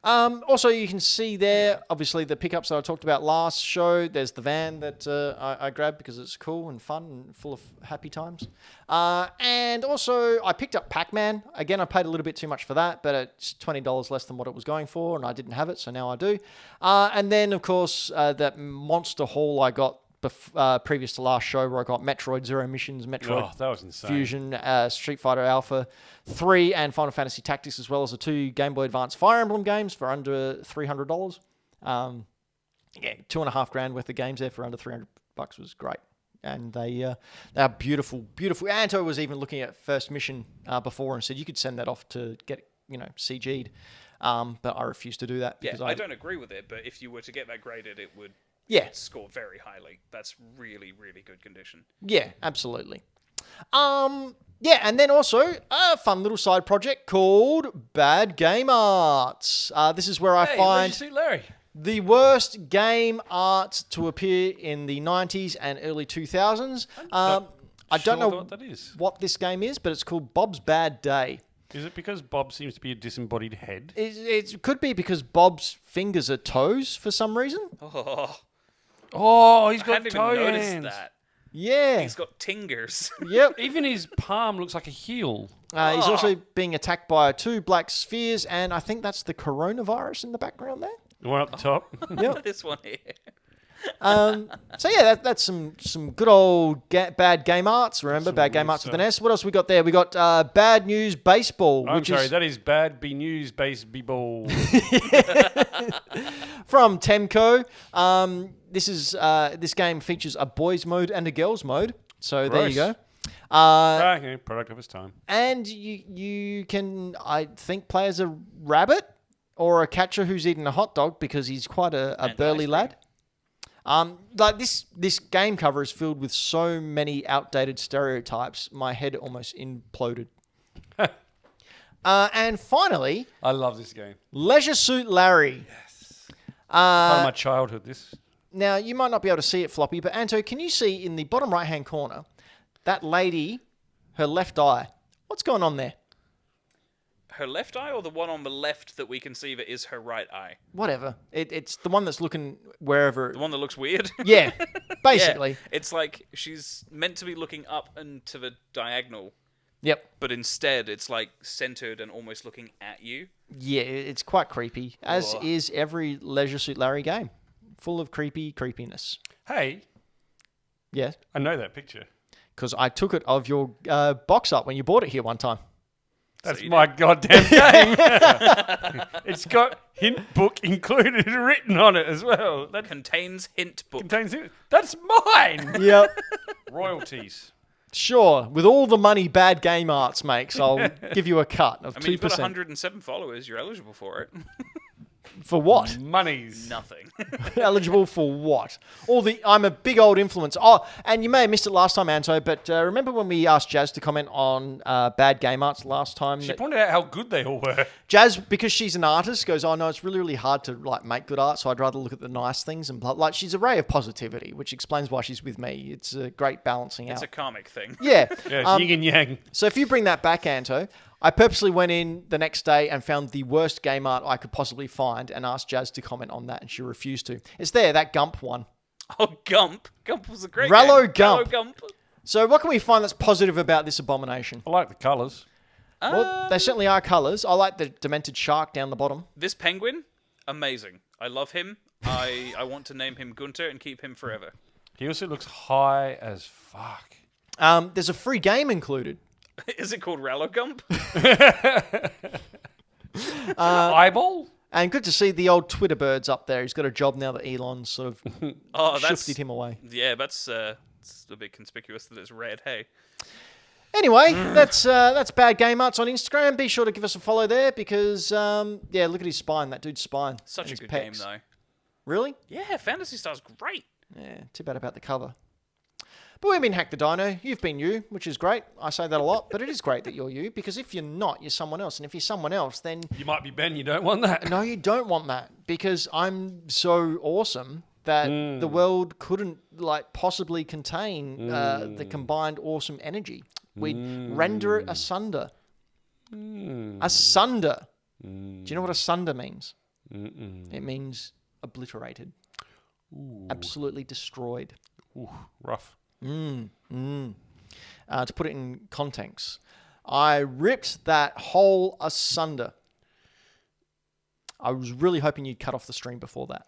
Also, you can see there, obviously, the pickups that I talked about last show. There's the van that I grabbed because it's cool and fun and full of happy times. And also, I picked up Pac-Man. Again, I paid a little bit too much for that, but it's $20 less than what it was going for, and I didn't have it, so now I do. And then, of course, that monster haul I got previous to last show, where I got Metroid Zero Missions, Metroid that was insane. Fusion, Street Fighter Alpha 3, and Final Fantasy Tactics, as well as the 2 Game Boy Advance Fire Emblem games for under $300. Yeah, $2,500 worth of games there for under $300 was great. And they are beautiful, beautiful. Anto was even looking at First Mission before and said you could send that off to get CG'd, but I refused to do that because I don't agree with it. But if you were to get that graded, it would. Score very highly. That's really, really good condition. Yeah, absolutely. And then also a fun little side project called Bad Game Art. This is where I find Larry. the worst game art to appear in the 90s and early 2000s. I don't know what that is. What this game is, but it's called Bob's Bad Day. Is it because Bob seems to be a disembodied head? It could be because Bob's fingers are toes for some reason. Oh, he's got I toe hadn't even hands. noticed that. Yeah. He's got tingers. Yep. Even his palm looks like a heel. He's also being attacked by 2 black spheres, and I think that's the coronavirus in the background there. The one up the top. Yep. This one here. So yeah, that's some good old bad game arts. Remember, bad game arts with an S. What else we got there? We got Bad News Baseball. That is Bad B News Baseball. From Temco. This game features a boys mode and a girls mode. So there you go. Product of its time. And you can, I think, play as a rabbit or a catcher who's eating a hot dog because he's quite a burly lad. Like this game cover is filled with so many outdated stereotypes. My head almost imploded. And finally, I love this game. Leisure Suit Larry. Part of my childhood, this. Now, you might not be able to see it, Floppy, but Anto, can you see in the bottom right-hand corner, that lady, her left eye? What's going on there? Her left eye, or the one on the left that we can see that is her right eye? Whatever. It's the one that's looking wherever... The one that looks weird? Yeah, basically. Yeah. It's like she's meant to be looking up and to the diagonal, Yep. but instead it's like centered and almost looking at you. Yeah, it's quite creepy, as is every Leisure Suit Larry game. Full of creepiness. Hey, Yeah, I know that picture. because I took it of your box up when you bought it here one time. That's my goddamn game. It's got hint book included written on it as well. That Contains hint book. contains it. That's mine. Yep. Royalties. Sure. With all the money Bad Game Arts makes, I'll give you a cut of 2%. I mean, you've got 107 followers. You're eligible for it. For what? Monies. Nothing. Eligible for what? I'm a big old influencer. Oh, and you may have missed it last time, Anto, but remember when we asked Jazz to comment on Bad Game Arts last time? She pointed out how good they all were. Jazz, because she's an artist, goes, "Oh no, it's really, really hard to like make good art. So I'd rather look at the nice things." And like, she's a ray of positivity, which explains why she's with me. It's a great balancing It's out. a karmic thing. Yeah. Yeah, it's yin and yang. So if you bring that back, Anto, I purposely went in the next day and found the worst game art I could possibly find and asked Jazz to comment on that, and she refused to. It's there, that Gump one. Oh, Gump. Gump was a great Rallo game. Gump. Rallo Gump. So what can we find that's positive about this abomination? I like the colours. Well, they certainly are colours. I like the demented shark down the bottom. This penguin, amazing. I love him. I want to name him Gunter and keep him forever. He also looks high as fuck. There's a free game included. Is it called Rallo Gump? Eyeball? And good to see the old Twitter birds up there. He's got a job now that Elon's sort of shifted him away. Yeah, that's it's a bit conspicuous that it's red. Hey, Anyway, that's Bad Game Arts on Instagram. Be sure to give us a follow there because, look at his spine, that dude's spine. such and a his good pecs. game though. Really? Yeah, Fantasy Star's great. Yeah, too bad about the cover. But we've been Hack the Dino. You've been you, which is great. I say that a lot, but it is great that you're you because if you're not, you're someone else. And if you're someone else, then... You might be Ben, you don't want that. No, you don't want that because I'm so awesome that the world couldn't possibly contain the combined awesome energy. We'd render it asunder. Asunder. Do you know what asunder means? It means obliterated. Absolutely destroyed. Ooh, rough. To put it in context, I ripped that hole asunder. I was really hoping you'd cut off the stream before that.